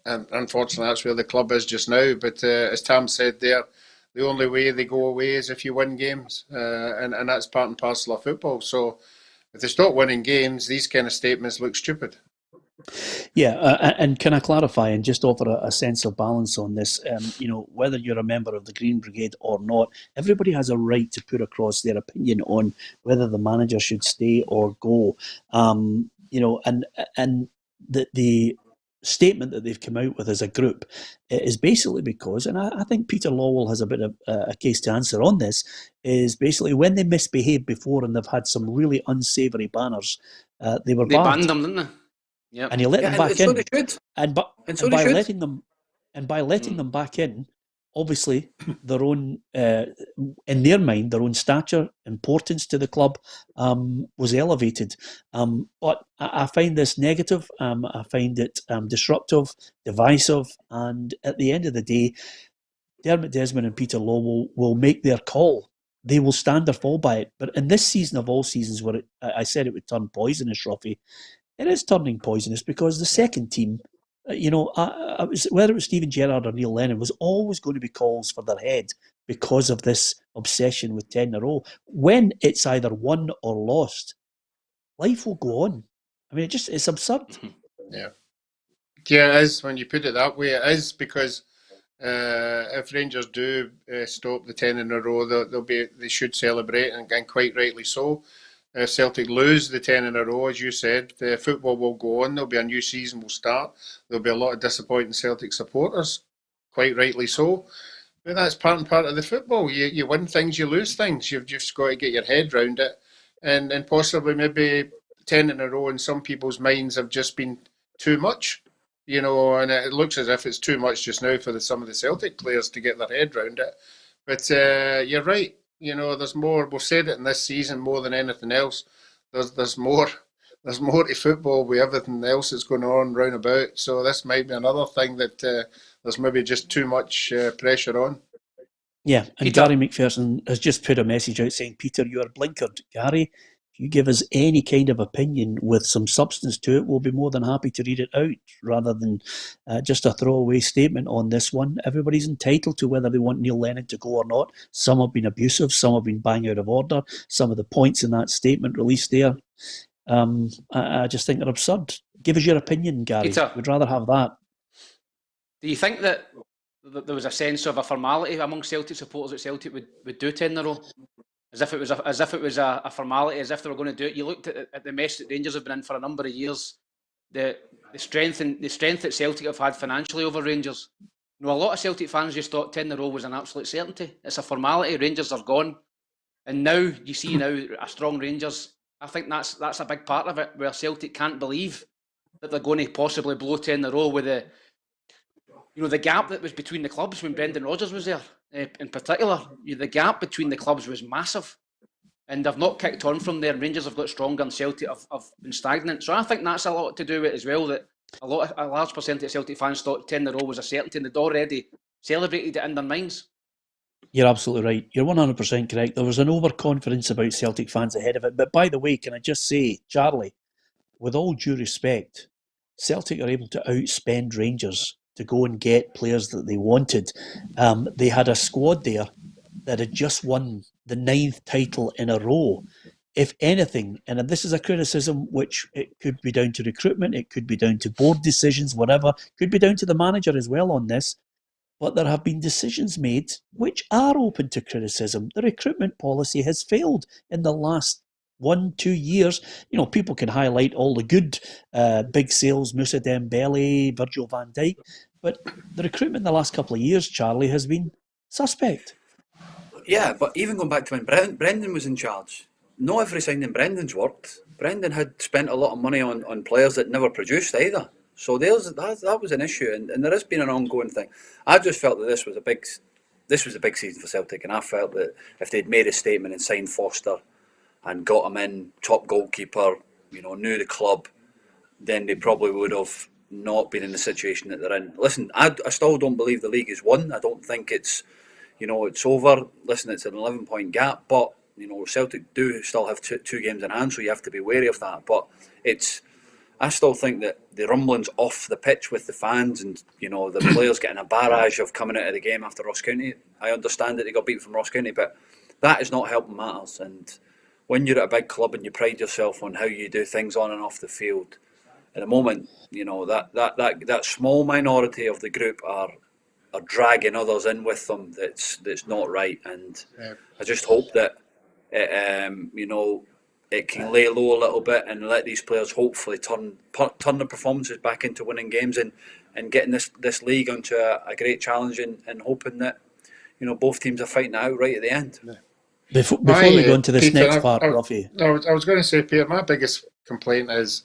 unfortunately, that's where the club is just now. But as Tam said there, the only way they go away is if you win games, and that's part and parcel of football. So if they stop winning games, these kind of statements look stupid.
Yeah, and can I clarify and just offer a sense of balance on this? You know, whether you're a member of the Green Brigade or not, everybody has a right to put across their opinion on whether the manager should stay or go. You know, and the statement that they've come out with as a group is basically because, and I think Peter Lawwell has a bit of a case to answer on this, is basically when they misbehaved before and they've had some really unsavoury banners, they
banned them, didn't they? Yep.
And he let them back in.
So they should.
And by letting them back in, obviously their own, in their mind, their own stature, importance to the club was elevated. But I find this negative. I find it disruptive, divisive, and at the end of the day, Dermot Desmond and Peter Lawwell will make their call. They will stand or fall by it. But in this season of all seasons, where I said it would turn poisonous, Roughie, it is turning poisonous because the second team, you know, whether it was Steven Gerrard or Neil Lennon, was always going to be calls for their head because of this obsession with 10 in a row. When it's either won or lost, life will go on. I mean, it's absurd.
Yeah, it is. When you put it that way, it is, because if Rangers do stop the 10 in a row, they should celebrate, and quite rightly so. If Celtic lose the 10 in a row, as you said, football will go on. There'll be a new season will start. There'll be a lot of disappointing Celtic supporters. quite rightly so. But that's part and part of the football. You win things, you lose things. You've just got to get your head round it, and possibly maybe 10 in a row in some people's minds have just been too much, and it looks as if it's too much just now for some of the Celtic players to get their head round it. But you're right. There's more. We've said it in this season more than anything else. There's more. There's more to football with everything else that's going on round about. So this might be another thing that there's maybe just too much pressure on.
Yeah, and
Peter.
Gary McPherson has just put a message out saying, Peter, you are blinkered. Gary, if you give us any kind of opinion with some substance to it, we'll be more than happy to read it out rather than just a throwaway statement on this one. Everybody's entitled to whether they want Neil Lennon to go or not. Some have been abusive, some have been bang out of order. Some of the points in that statement released there, I just think they're absurd. Give us your opinion, Gary.
Peter,
we'd rather have that.
do you think that there was a sense of a formality among Celtic supporters that Celtic would do 10 in a row? As if it was a formality, as if they were going to do it. You looked at the mess that Rangers have been in for a number of years, the strength that Celtic have had financially over Rangers. A lot of Celtic fans just thought 10 in a row was an absolute certainty. It's a formality. Rangers are gone, and now you see a strong Rangers. I think that's a big part of it, where Celtic can't believe that they're going to possibly blow 10 in a row with the gap that was between the clubs when Brendan Rodgers was there, in particular. The gap between the clubs was massive, and they've not kicked on from there. Rangers have got stronger, and Celtic have been stagnant. So I think that's a lot to do with it as well, that a large percentage of Celtic fans thought 10 in a row was a certainty, and they'd already celebrated it in their minds.
You're absolutely right. You're 100% correct. There was an overconfidence about Celtic fans ahead of it. But by the way, can I just say, Charlie, with all due respect, Celtic are able to outspend Rangers to go and get players that they wanted. They had a squad there that had just won the 9th title in a row. If anything, and this is a criticism which it could be down to recruitment, it could be down to board decisions, whatever, could be down to the manager as well on this, but there have been decisions made which are open to criticism. The recruitment policy has failed in the last 1-2 years. People can highlight all the good big sales, Moussa Dembele, Virgil van Dijk, but the recruitment in the last couple of years, Charlie, has been suspect.
Yeah, but even going back to when Brendan was in charge, not every signing Brendan's worked. Brendan had spent a lot of money on players that never produced either. So that was an issue, and there has been an ongoing thing. I just felt that this was a big season for Celtic, and I felt that if they'd made a statement and signed Foster and got him in, top goalkeeper, knew the club, then they probably would have not been in the situation that they're in. Listen, I still don't believe the league is won. I don't think it's over. Listen, it's an 11-point gap, but Celtic do still have two games in hand, so you have to be wary of that. But I still think that the rumblings off the pitch with the fans and the players getting a barrage of coming out of the game after Ross County. I understand that they got beat from Ross County, but that is not helping matters. And when you're at a big club and you pride yourself on how you do things on and off the field, at the moment, that small minority of the group are dragging others in with them. That's not right. And I just hope that it can lay low a little bit and let these players hopefully turn their performances back into winning games and getting this league onto a great challenge and hoping that both teams are fighting it out right at the end.
Before we go into this
Peter,
next part, Roughie.
I was going to say, Peter, my biggest complaint is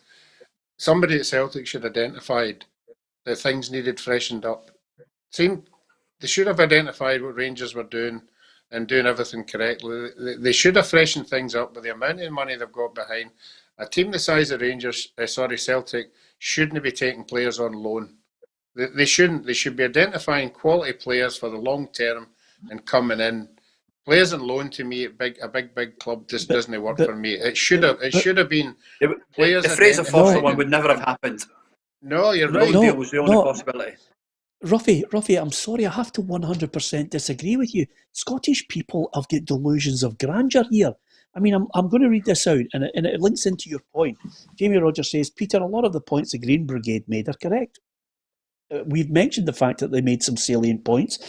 somebody at Celtic should have identified that things needed freshened up. They should have identified what Rangers were doing and doing everything correctly. They should have freshened things up with the amount of money they've got behind. A team the size of Celtic shouldn't be taking players on loan. They shouldn't. They should be identifying quality players for the long term and coming in. Players on loan, to me, a big club just doesn't work for me. It should have been players.
The Fraser Foster one would never have happened.
No, you're right.
No deal was the only possibility.
Ruffy, I'm sorry, I have to 100% disagree with you. Scottish people have got delusions of grandeur here. I mean, I'm going to read this out, and it links into your point. Jamie Rogers says, Peter, a lot of the points the Green Brigade made are correct. We've mentioned the fact that they made some salient points.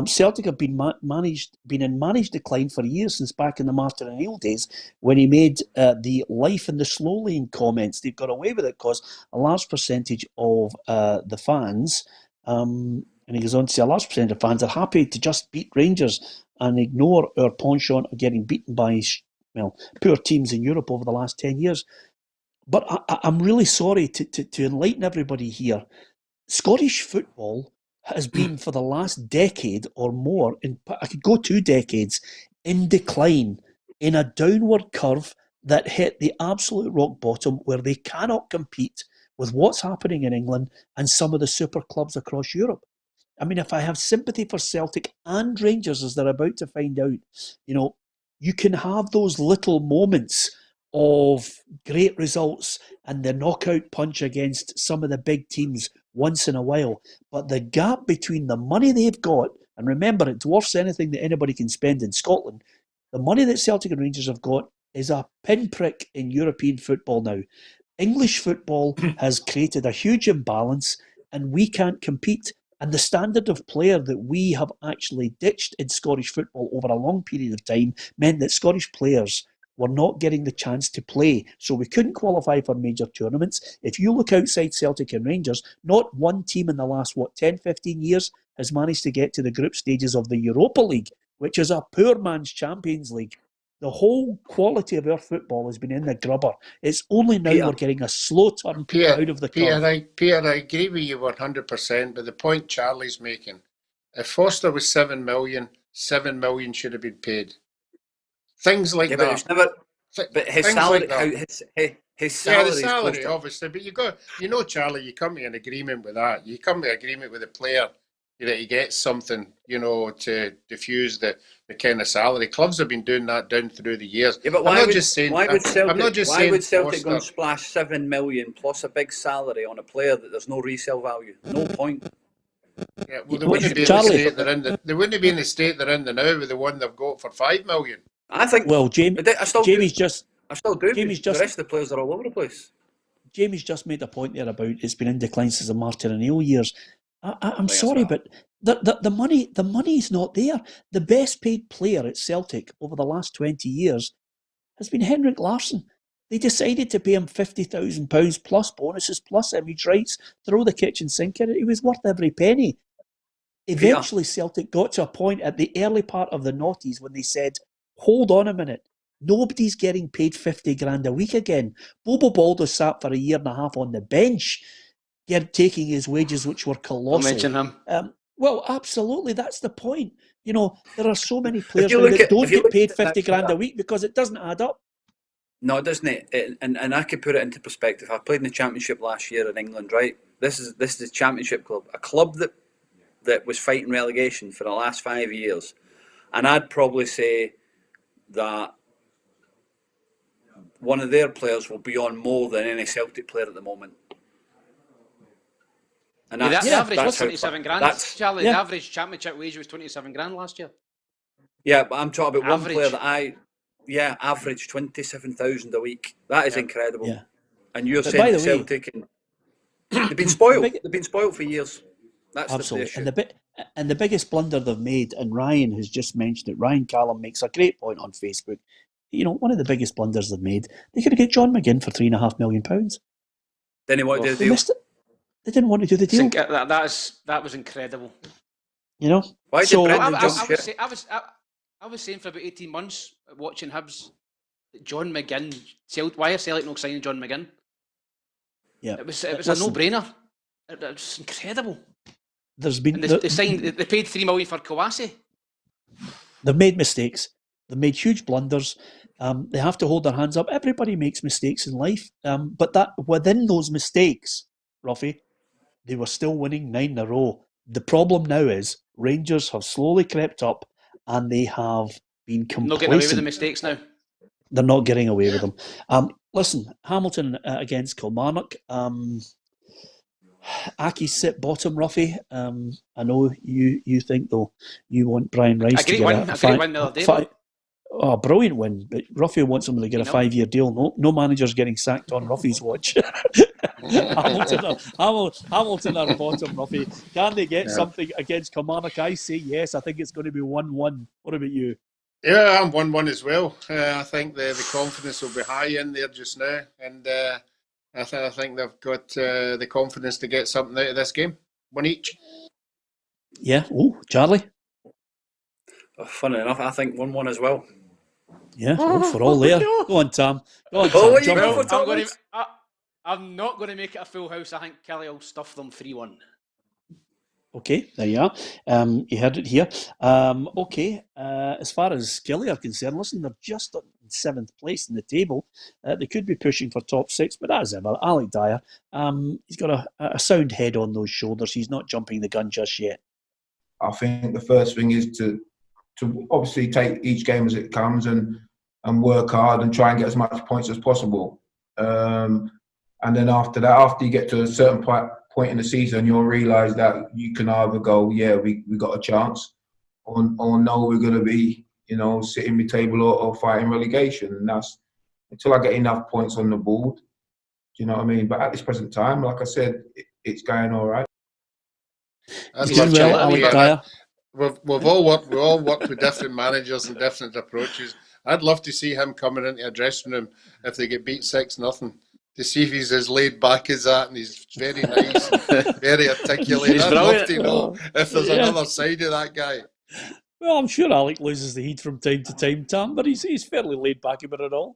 Celtic have been in managed decline for years, since back in the Martin O'Neill days, when he made the life in the slow lane comments. They've got away with it because a large percentage of the fans And he goes on to say, a large percentage of fans are happy to just beat Rangers and ignore our penchant of getting beaten by, poor teams in Europe over the last 10 years. But I'm really sorry to enlighten everybody here. Scottish football has been for the last decade or more, I could go 2 decades, in decline, in a downward curve that hit the absolute rock bottom where they cannot compete with what's happening in England and some of the super clubs across Europe. I mean, if I have sympathy for Celtic and Rangers, as they're about to find out, you can have those little moments of great results and the knockout punch against some of the big teams once in a while. But the gap between the money they've got, and remember, it dwarfs anything that anybody can spend in Scotland, the money that Celtic and Rangers have got is a pinprick in European football now. English football has created a huge imbalance and we can't compete. And the standard of player that we have actually ditched in Scottish football over a long period of time meant that Scottish players were not getting the chance to play. So we couldn't qualify for major tournaments. If you look outside Celtic and Rangers, not one team in the last, 10, 15 years has managed to get to the group stages of the Europa League, which is a poor man's Champions League. The whole quality of our football has been in the grubber. It's only now we're getting a slow turn out of the curve.
Peter, I agree with you 100%, but the point Charlie's making, if Foster was 7 million, 7 million should have been paid. Things like that.
But his salary, his salary,
the salary, obviously. But Charlie, you come to an agreement with that. You come to an agreement with the player that he gets something, to diffuse the kind of salary. Clubs have been doing that down through the years.
Yeah, but why would Celtic go and splash 7 million plus a big salary on a player that there's no resale value? No point.
Yeah, well, they wouldn't be in the state they're in. They wouldn't be in the state they're in now with the one they've got for 5 million.
I think.
Well, Jamie's
just. The rest of the players are all over the place.
Jamie's just made a point there about it's been in decline since the Martin O'Neill years. I'm sorry, but the money is not there. The best paid player at Celtic over the last 20 years has been Henrik Larsson. They decided to pay him £50,000 plus bonuses, plus image rights, throw the kitchen sink in it. He was worth every penny. Eventually, Celtic got to a point at the early part of the noughties when they said, hold on a minute, nobody's getting paid 50 grand a week again. Bobo Baldo sat for a year and a half on the bench, taking his wages, which were colossal.
Don't mention him.
Well, absolutely, that's the point. There are so many players now that don't get paid 50 grand a week because it doesn't add up.
No, it doesn't. And I could put it into perspective. I played in the Championship last year in England, right? This is a Championship club, a club that was fighting relegation for the last 5 years. And I'd probably say that one of their players will be on more than any Celtic player at the moment. And
the average was 27 grand, Charlie. The average Championship wage was 27 grand last year.
Yeah, but I'm talking about one player that average 27,000 a week. That is incredible. Yeah. And you're saying Celtic, they've been spoiled. They've been spoiled for years. That's absolutely
the issue. And the biggest blunder they've made, and Ryan has just mentioned it. Ryan Callum makes a great point on Facebook. One of the biggest blunders they've made. They could have got John McGinn for £3.5 million.
Then he wanted to do the deal.
They didn't want to do the deal.
That was incredible.
Why did Brendan
I was saying for about 18 months watching Hibs, John McGinn. Why are Celtic not signing John McGinn?
Yeah,
it was a no-brainer. It was incredible.
There's been
they paid $3 million for Kawasi.
They've made mistakes. They've made huge blunders. They have to hold their hands up. Everybody makes mistakes in life, but that within those mistakes, Roughie, they were still winning 9 in a row. The problem now is Rangers have slowly crept up and they have been complacent.
Not getting away with the mistakes now.
They're not getting away with them. Listen, Hamilton against Kilmarnock. Aki's sit bottom, Roughie. I know you think, though, you want Brian Rice to get a
great win the other day.
Oh, brilliant win. But Roughie wants him to get a 5-year deal. No manager's getting sacked on Ruffy's watch. Hamilton are bottom, Roughie. Can they get something against Kilmarnock? I say yes. I think it's going to be 1-1. What about you?
Yeah, I'm 1-1 as well. I think the confidence will be high in there just now. And I think they've got the confidence to get something out of this game. One each.
Yeah. Oh, Charlie.
Funny enough, I think 1-1 as well.
Yeah. Oh, for all there. Go on, Tam. Go on,
Oh,
Tam.
what you
Jump
go
in.
for, Thomas?
I'm not going to make it a full house. I think Kelly will stuff them 3-1.
Okay, there you are. You heard it here. Okay, as far as Kelly are concerned, listen, they're just in 7th place in the table. They could be pushing for top 6, but as ever, Alec Dyer, he's got a sound head on those shoulders. He's not jumping the gun just yet.
I think the first thing is to obviously take each game as it comes and work hard and try and get as much points as possible. And then after that, after you get to a certain point in the season, you'll realise that you can either go, yeah, we got a chance, or no, we're going to be, sitting mid-table or fighting relegation. And that's until I get enough points on the board. Do you know what I mean? But at this present time, like I said, it's going all right.
That's
Doing well, Alec Dyer.
We've all worked with different managers and different approaches. I'd love to see him coming into a dressing room if they get beat 6-0. To see if he's as laid back as that, and he's very nice, and very articulate. I'd love to know if there's another side of that guy.
Well, I'm sure Alec loses the heat from time to time, Tam, but he's fairly laid back about it all.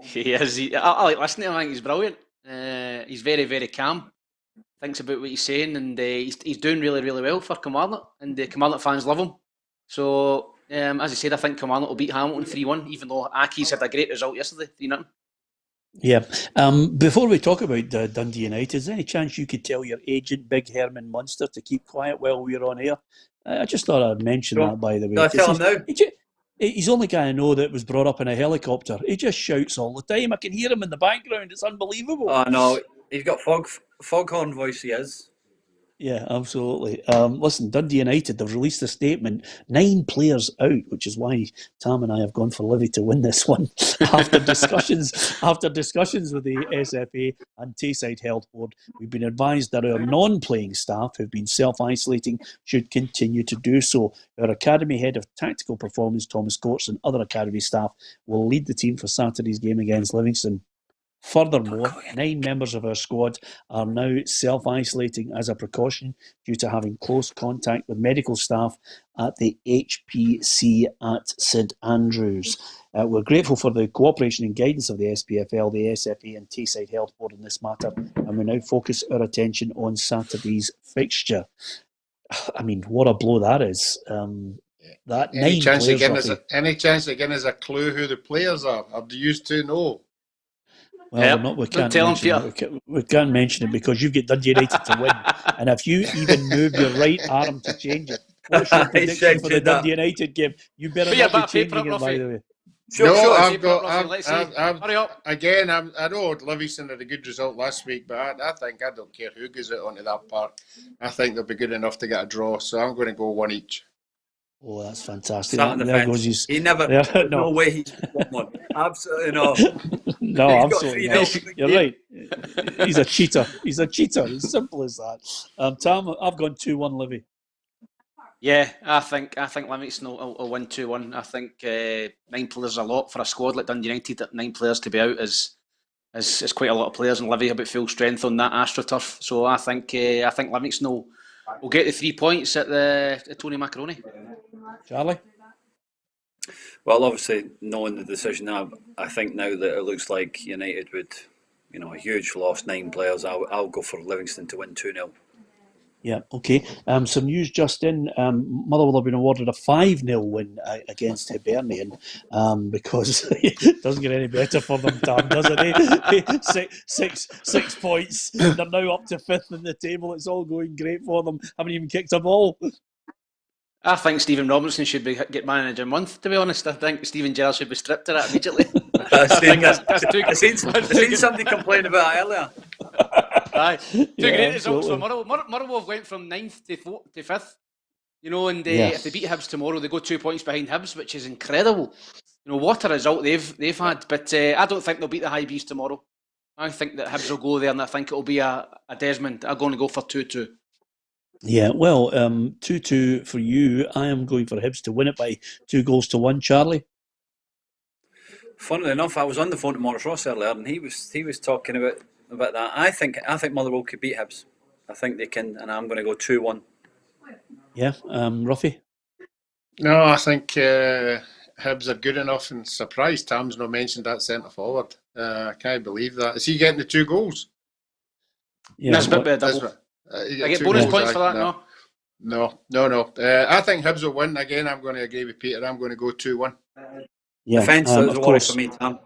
He is. I like listening to him. I think he's brilliant. He's very, very calm. Thinks about what he's saying, and he's doing really, really well for Kilmarnock, and the Kilmarnock fans love him. So, as I said, I think Kilmarnock will beat Hamilton 3-1, even though Aki's had a great result yesterday, 3-0.
Yeah. Before we talk about Dundee United, is there any chance you could tell your agent, Big Herman Munster, to keep quiet while we're on air? I just thought I'd mention that, by the way.
No, I tell him now.
He's the only guy I know that was brought up in a helicopter. He just shouts all the time. I can hear him in the background. It's unbelievable.
Oh, no. He's got foghorn voice, he is.
Yeah, absolutely. Listen, Dundee United, they've released a statement, 9 players out, which is why Tam and I have gone for Livy to win this one. After discussions with the SFA and Tayside Health Board, we've been advised that our non-playing staff who've been self-isolating should continue to do so. Our Academy Head of Tactical Performance, Thomas Coates, and other Academy staff will lead the team for Saturday's game against Livingston. Furthermore, 9 members of our squad are now self-isolating as a precaution due to having close contact with medical staff at the HPC at St Andrews. We're grateful for the cooperation and guidance of the SPFL, the SFA and Tayside Health Board in this matter, and we now focus our attention on Saturday's fixture. I mean, what a blow that is.
Any chance again is a clue who the players are? Or do you two know?
Well, we can't mention it because you've got Dundee United to win. And if you even move your right arm to change it, what's your prediction for the Dundee United game? You better not be changing it, by the way.
I know Livingston had a good result last week, but I think I don't care who goes out onto that park. I think they'll be good enough to get a draw, so I'm going to go 1 each.
Oh, that's fantastic.
Sat on the fence. He never. No way he's won one. Absolutely not.
No, absolutely not. You're right. He's a cheater. He's a cheater. It's simple as that. Tam, I've gone 2-1 Livy.
Yeah, I think Livingston will win 2-1. I think 9 players is a lot for a squad like Dundee United. 9 players to be out is quite a lot of players, and Livy about full strength on that AstroTurf. So I think Livingston will get the 3 points at the Tony Macaroni.
Charlie?
Well, obviously, knowing the decision, I think now that it looks like United would, a huge loss, 9 players, I'll go for Livingston to win 2-0.
Yeah, okay. Some news just in. Motherwell have been awarded a 5-0 win against Hibernian because it doesn't get any better for them, Tam, does it? 6 points. They're now up to 5th in the table. It's all going great for them. Haven't even kicked a ball.
I think Stephen Robinson should get manager a month, to be honest. I think Stephen Gerrard should be stripped of that immediately.
I seen somebody complain about it earlier.
Aye. Two great results for Motherwell. Motherwell went from 9th to 5th. And if they beat Hibs tomorrow, they go 2 points behind Hibs, which is incredible. What a result they've had. But I don't think they'll beat the High Bees tomorrow. I think that Hibs will go there, and I think it'll be a Desmond. I'm going to go for 2-2.
Yeah, well, 2-2 for you. I am going for Hibs to win it by 2-1, Charlie.
Funnily enough, I was on the phone to Maurice Ross earlier, and he was talking about that. I think Motherwell could beat Hibs. I think they can, and I'm going to go 2-1.
Yeah, Roughie?
No, I think Hibs are good enough, and surprised Tam's not mentioned that centre forward. I can't believe that. Is he getting the 2 goals?
Yeah,
Naismith with a
That's
double.
right.
I get bonus points for that, no?
No. I think Hibs will win. Again, I'm going to agree with Peter. I'm going to go 2-1.
Yeah,
Defence is
of
a worry
course.
for me, Tam.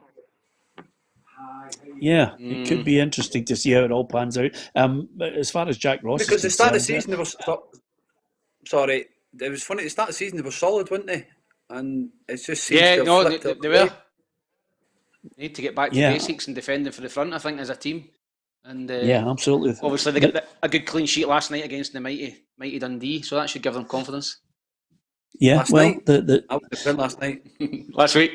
Yeah, it could be interesting to see how it all pans out. But as far as Jack Ross
Because
is
the start of the
concerned,
season, they were sorry, it was funny. At the start of the season, they were solid, weren't they? And it just seems to have flipped
they
it
were.
away.
They need to get back to basics and defending for the front, I think, as a team. And
yeah, absolutely.
Obviously, they got a good clean sheet last night against the mighty Dundee, so that should give them confidence.
Yeah,
Last
well,
night? I was in last night.
Last week.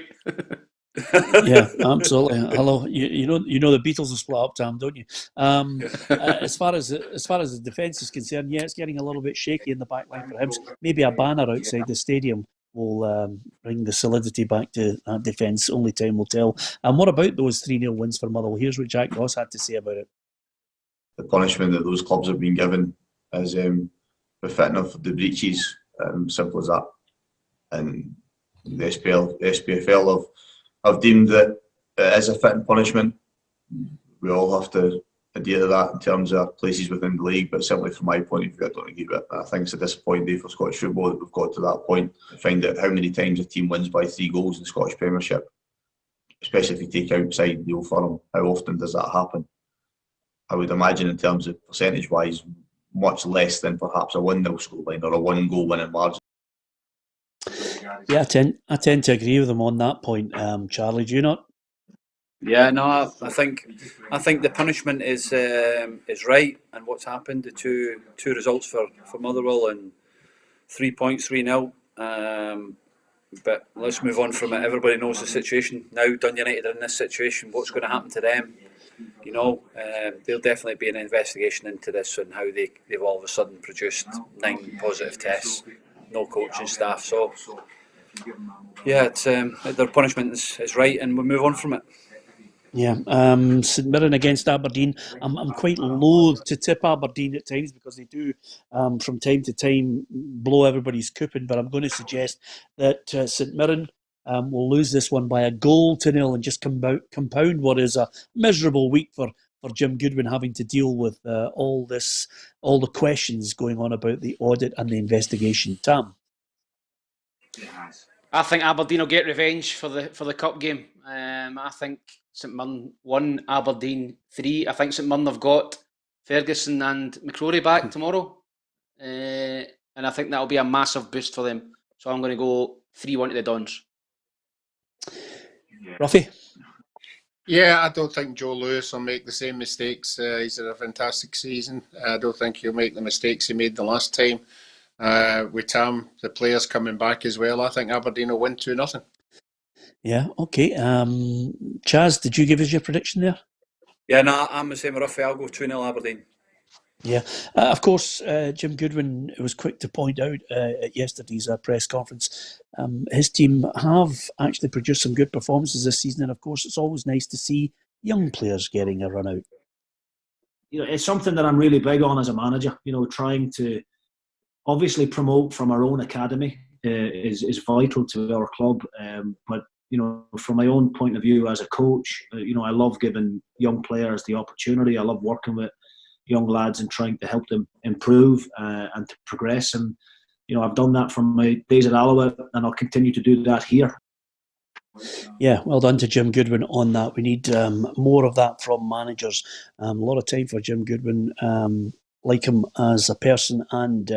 Yeah, absolutely. Hello, you know the Beatles are split up, Tam, don't you? As far as the defence is concerned, yeah, it's getting a little bit shaky in the back line for Hibs. Maybe a banner outside the stadium will bring the solidity back to that defence. Only time will tell. And what about those 3-0 wins for Motherwell? Here's what Jack Ross had to say about it.
The punishment that those clubs have been given is befitting of the breaches. Simple as that. And the SPFL have deemed that it is a fitting punishment. We all have to adhere to that in terms of places within the league, but certainly from my point of view, I don't agree with it. I think it's a disappointing day for Scottish football that we've got to that point. I find out how many times a team wins by 3 goals in the Scottish Premiership, especially if you take outside the Old Firm. How often does that happen? I would imagine in terms of percentage-wise, much less than perhaps a 1-0 scoreline or a 1-goal winning margin.
Yeah, I tend to agree with him on that point, Charlie. Do you not?
Yeah, no, I think the punishment is right, and what's happened, the two results for Motherwell and 3 points, 3-0. But let's move on from it. Everybody knows the situation now. Dun United are in this situation. What's going to happen to them? You know, there'll definitely be an investigation into this and how they've all of a sudden produced 9 positive tests, no coaching staff. So yeah, it's their punishment is right, and we move on from it.
Yeah, St Mirren against Aberdeen. I'm quite loath to tip Aberdeen at times because they do, from time to time, blow everybody's coupon. But I'm going to suggest that St Mirren will lose this one by 1-0 and just compound what is a miserable week for Jim Goodwin, having to deal with all the questions going on about the audit and the investigation. Tam?
I think Aberdeen will get revenge for the cup game. I think St Mirren 1, Aberdeen 3. I think St Mirren have got Ferguson and McCrory back tomorrow, and I think that'll be a massive boost for them. So I'm going to go 3-1 to the Dons.
Roughie?
Yeah, I don't think Joe Lewis will make the same mistakes. He's had a fantastic season. I don't think he'll make the mistakes he made the last time. With Tam, the players coming back as well, I think Aberdeen will win 2-0.
Yeah, okay. Chaz, did you give us your prediction there?
Yeah, no, I'm the same with Roughie. I'll go 2-0 Aberdeen.
Yeah, of course, Jim Goodwin was quick to point out at yesterday's press conference, his team have actually produced some good performances this season, and of course it's always nice to see young players getting a run out.
You know, it's something that I'm really big on as a manager, you know, trying to obviously promote from our own academy is vital to our club, but you know, from my own point of view as a coach, you know, I love giving young players the opportunity. I love working with young lads and trying to help them improve and to progress. And, you know, I've done that from my days at Alouette, and I'll continue to do that here.
Yeah, well done to Jim Goodwin on that. We need more of that from managers. A lot of time for Jim Goodwin. Like him as a person, and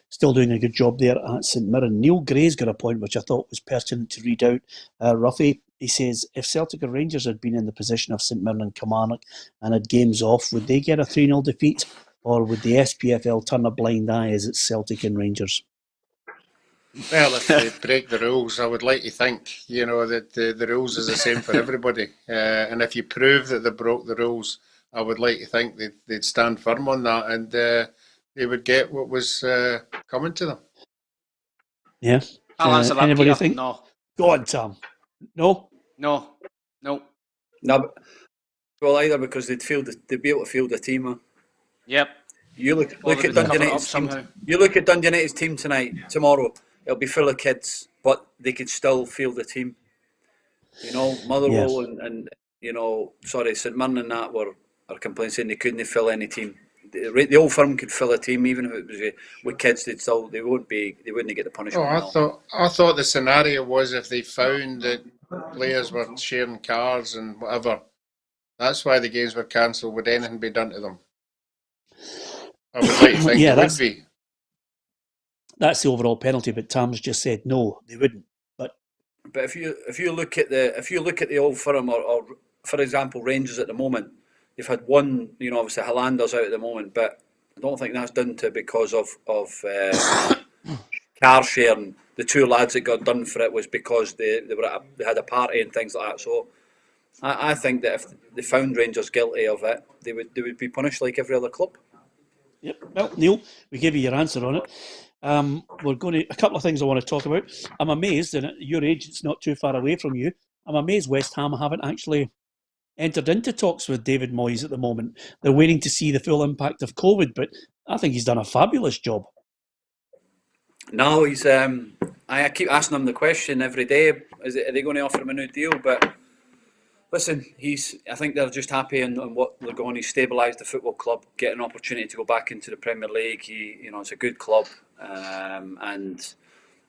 still doing a good job there at St Mirren. Neil Gray's got a point which I thought was pertinent to read out. Roughie, he says, if Celtic or Rangers had been in the position of St Mirren and Kilmarnock and had games off, would they get a 3-0 defeat, or would the SPFL turn a blind eye as it's Celtic and Rangers?
Well, if they break the rules, I would like to think, you know, that the rules is the same for everybody. And if you prove that they broke the rules, I would like to think they'd stand firm on that, and they would get what was coming to them.
Yeah.
I'll answer that,
anybody
Peter.
think?
No.
Go on, Tom. No?
No.
No, well, either because they'd be able to field a team.
Yep.
You look
Or
at
they would
Dundee
cover it up
United's team.
somehow.
You look at Dundee United's team tomorrow. It'll be full of kids, but they could still field the team. You know, Motherwell and St Mirren and that are complaining saying they couldn't fill any team. The Old Firm could fill a team even if it was with kids. They wouldn't get the punishment.
I thought the scenario was if they found that players were sharing cars and whatever, that's why the games were cancelled. Would anything be done to them? I would like to think it would be.
That's the overall penalty, but Tam's just said no, they wouldn't. But
if you look at the Old Firm or for example Rangers at the moment, they've had one. Obviously Hollander's out at the moment, but I don't think that's done to because of car sharing. The two lads that got done for it was because they had a party and things like that. So I think that if they found Rangers guilty of it, they would be punished like every other club.
Yep. Well, Neil, we gave you your answer on it. We're going to a couple of things I want to talk about. I'm amazed, and at your age, it's not too far away from you. I'm amazed West Ham haven't actually entered into talks with David Moyes at the moment. They're waiting to see the full impact of COVID, but I think he's done a fabulous job.
No, he's. I keep asking him the question every day: are they going to offer him a new deal? But listen, I think they're just happy on what they're going. He's stabilised the football club, get an opportunity to go back into the Premier League. It's a good club, and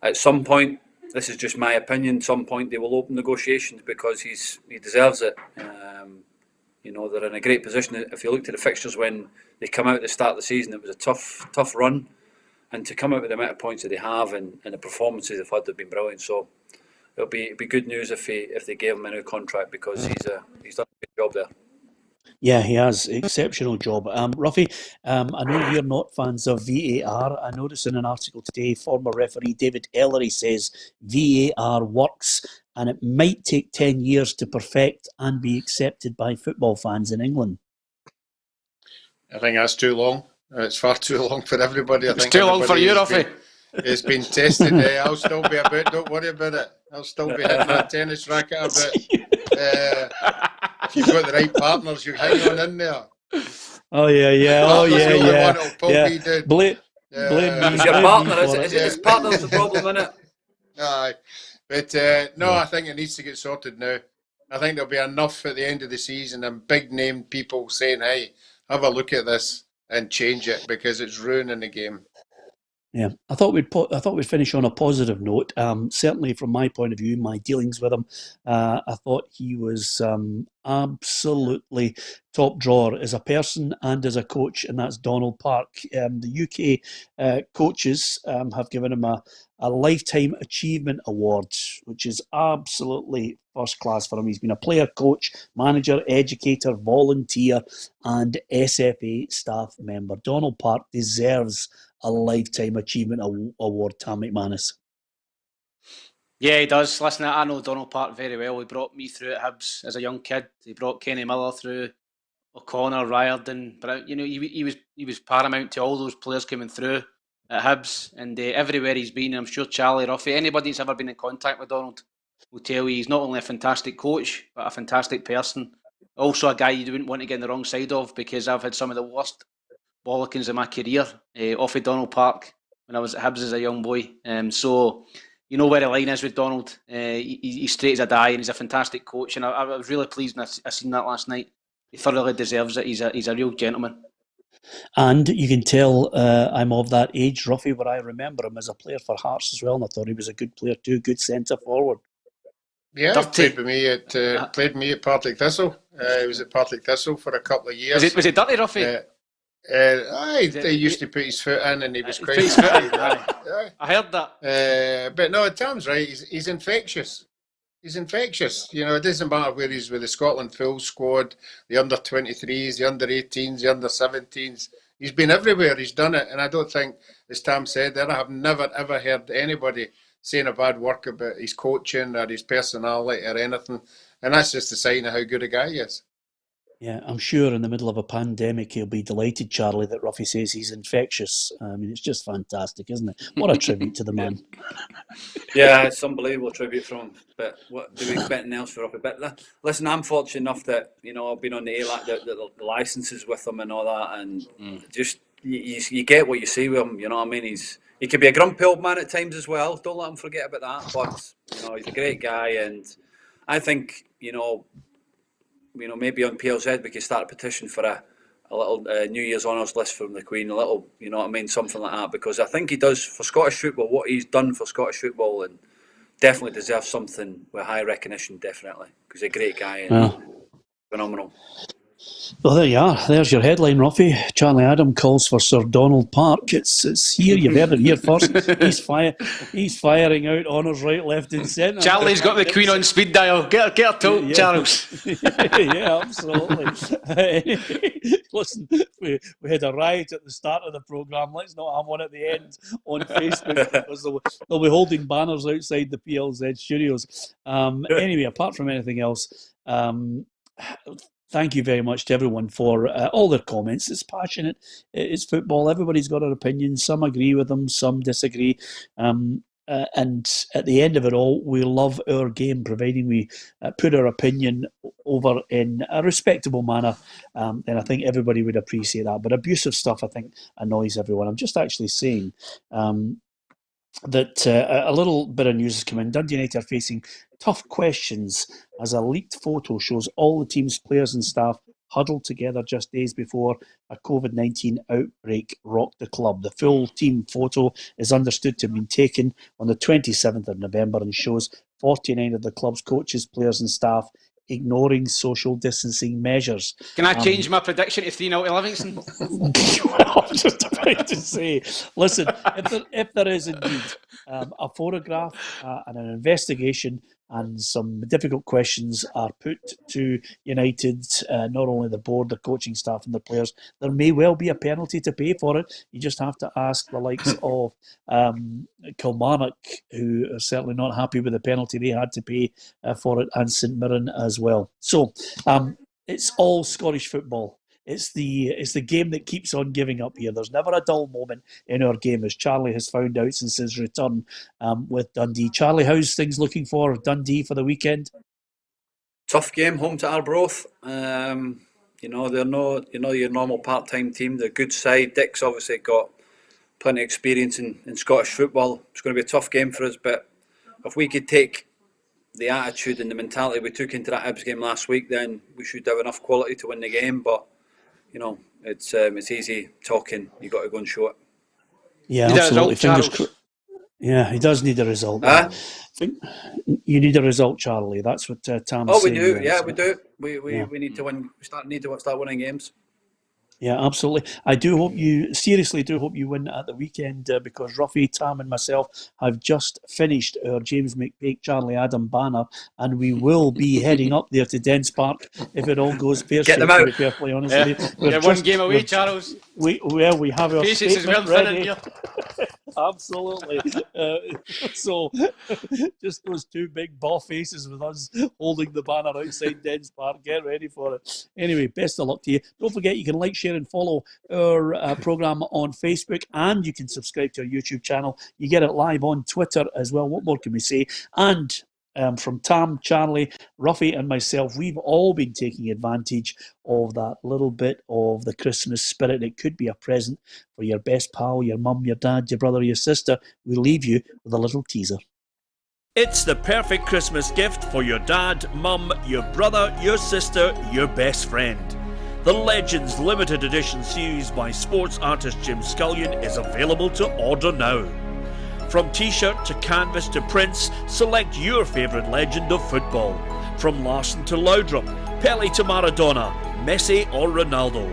at some point, this is just my opinion. Some point they will open negotiations because he deserves it. They're in a great position. If you looked at the fixtures when they come out at the start of the season, it was a tough run. And to come out with the amount of points that they have and the performances they've had, they've been brilliant. So it'll be good news if they gave him a new contract because he's done a good job there.
Yeah, he has. Exceptional job. Roughie, I know you're not fans of VAR. I noticed in an article today, former referee David Ellery says VAR works and it might take 10 years to perfect and be accepted by football fans in England.
I think that's too long. It's far too long for everybody.
It's too long for you, Roughie.
It's been tested. I'll still be a bit. Don't worry about it. I'll still be hitting that tennis racket a bit. If you've got the right partners, you hang on in there.
Oh yeah. Oh yeah. Blame
It's your partner. His partner's the problem, isn't it?
Aye, but I think it needs to get sorted now. I think there'll be enough at the end of the season and big name people saying, "Hey, have a look at this." And change it because it's ruining the game.
Yeah, I thought we'd finish on a positive note. Certainly, from my point of view, my dealings with him, I thought he was absolutely top drawer as a person and as a coach, and that's Donald Park. The UK coaches have given him a Lifetime Achievement Award, which is absolutely first class for him. He's been a player, coach, manager, educator, volunteer, and SFA staff member. Donald Park deserves a Lifetime Achievement Award, Tam McManus.
Yeah, he does. Listen, I know Donald Park very well. He brought me through at Hibs as a young kid. He brought Kenny Miller through, O'Connor, Riordan. But he was paramount to all those players coming through at Hibs, and everywhere he's been. I'm sure Charlie, Roughie, anybody that's ever been in contact with Donald will tell you he's not only a fantastic coach but a fantastic person. Also a guy you wouldn't want to get in the wrong side of, because I've had some of the worst bollockings in my career off of Donald Park when I was at Hibs as a young boy. So you know where the line is with Donald. He's straight as a die, and he's a fantastic coach. And I was really pleased when I seen that last night. He thoroughly deserves it. He's a real gentleman.
And you can tell I'm of that age, Roughie, where I remember him as a player for Hearts as well, and I thought he was a good player too, good centre forward.
Yeah, played me at Partick Thistle. He was at Partick Thistle for a couple of years.
Was it dirty, Roughie?
He used to put his foot in, and he was quite.
I heard that.
But no, Tam's right. He's infectious. He's infectious. It doesn't matter where he's with the Scotland full squad, the under-23s, the under-18s, the under-17s. He's been everywhere. He's done it, and I don't think, as Tam said there, I have never ever heard anybody saying a bad word about his coaching or his personality or anything. And that's just a sign of how good a guy he is.
Yeah, I'm sure in the middle of a pandemic he'll be delighted, Charlie, that Roughie says he's infectious. I mean, it's just fantastic, isn't it? What a tribute to the man.
Yeah, it's unbelievable tribute from him. But what do we expect anything else for Roughie? But listen, I'm fortunate enough that I've been on the licenses with him and all that, and just you get what you see with him. You know what I mean? He could be a grumpy old man at times as well. Don't let him forget about that. But he's a great guy, and I think maybe on PLZ we could start a petition for a little New Year's honours list from the Queen, a little, something like that, because I think he does for Scottish football what he's done for Scottish football, and definitely deserves something with high recognition, definitely, because he's a great guy and phenomenal.
Well, there you are. There's your headline, Roughie. Charlie Adam calls for Sir Donald Park. It's here. You've heard it here first. He's firing out honours right, left, and centre.
Charlie's got the Queen on speed dial. Get her to Charles.
Yeah, absolutely. Listen, we had a riot at the start of the programme. Let's not have one at the end on Facebook, because they'll be holding banners outside the PLZ studios. Anyway, apart from anything else, thank you very much to everyone for all their comments. It's passionate. It's football. Everybody's got an opinion. Some agree with them, some disagree. And at the end of it all, we love our game, providing we put our opinion over in a respectable manner. And I think everybody would appreciate that. But abusive stuff, I think, annoys everyone. I'm just actually saying that a little bit of news has come in. Dundee United are facing tough questions as a leaked photo shows all the team's players and staff huddled together just days before a COVID-19 outbreak rocked the club. The full team photo is understood to have been taken on the 27th of November and shows 49 of the club's coaches, players and staff ignoring social distancing measures.
Can I change my prediction to 3-0 to Livingston?
Well, I'm just about to say, listen, if there is indeed a photograph and an investigation and some difficult questions are put to United, not only the board, the coaching staff and the players, there may well be a penalty to pay for it. You just have to ask the likes of Kilmarnock, who are certainly not happy with the penalty they had to pay for it, and St Mirren as well. So it's all Scottish football. It's the game that keeps on giving up here. There's never a dull moment in our game, as Charlie has found out since his return with Dundee. Charlie, how's things looking for Dundee for the weekend?
Tough game, home to Arbroath. They're not your normal part-time team. They're a good side. Dick's obviously got plenty of experience in Scottish football. It's going to be a tough game for us, but if we could take the attitude and the mentality we took into that Hibs game last week, then we should have enough quality to win the game. But it's easy talking. You got to go and show it.
Yeah, absolutely. Fingers crossed. Yeah, he does need a result. I think you need a result, Charlie. That's what Tam's saying.
We do. Yeah, we do. We need to win. Need to start winning games.
Yeah, absolutely. I seriously do hope you win at the weekend because Roughie, Tam and myself have just finished our James McPake, Charlie Adam banner, and we will be heading up there to Dens Park if it all goes fair.
Get them out.
To be perfectly honest with you.
You're one game away, Charles.
We have our
Patience is well
ready.
here.
Absolutely. So just those two big ball faces with us holding the banner outside Dens Park. Get ready for it. Anyway, best of luck to you. Don't forget you can like, share and follow our programme on Facebook, and you can subscribe to our YouTube channel. You get it live on Twitter as well. What more can we say? And from Tam, Charlie, Roughie and myself, we've all been taking advantage of that little bit of the Christmas spirit. It could be a present for your best pal, your mum, your dad, your brother, your sister. We leave you with a little teaser. It's the perfect Christmas gift for your dad, mum, your brother, your sister, your best friend. The Legends limited edition series by sports artist Jim Scullion is available to order now. From t-shirt to canvas to prints, select your favourite legend of football. From Larson to Laudrup, Pele to Maradona, Messi or Ronaldo.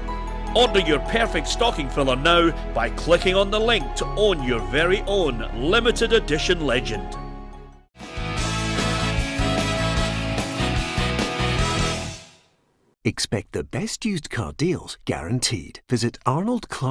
Order your perfect stocking filler now by clicking on the link to own your very own limited edition legend.
Expect the best used car deals guaranteed. Visit Arnold Clark.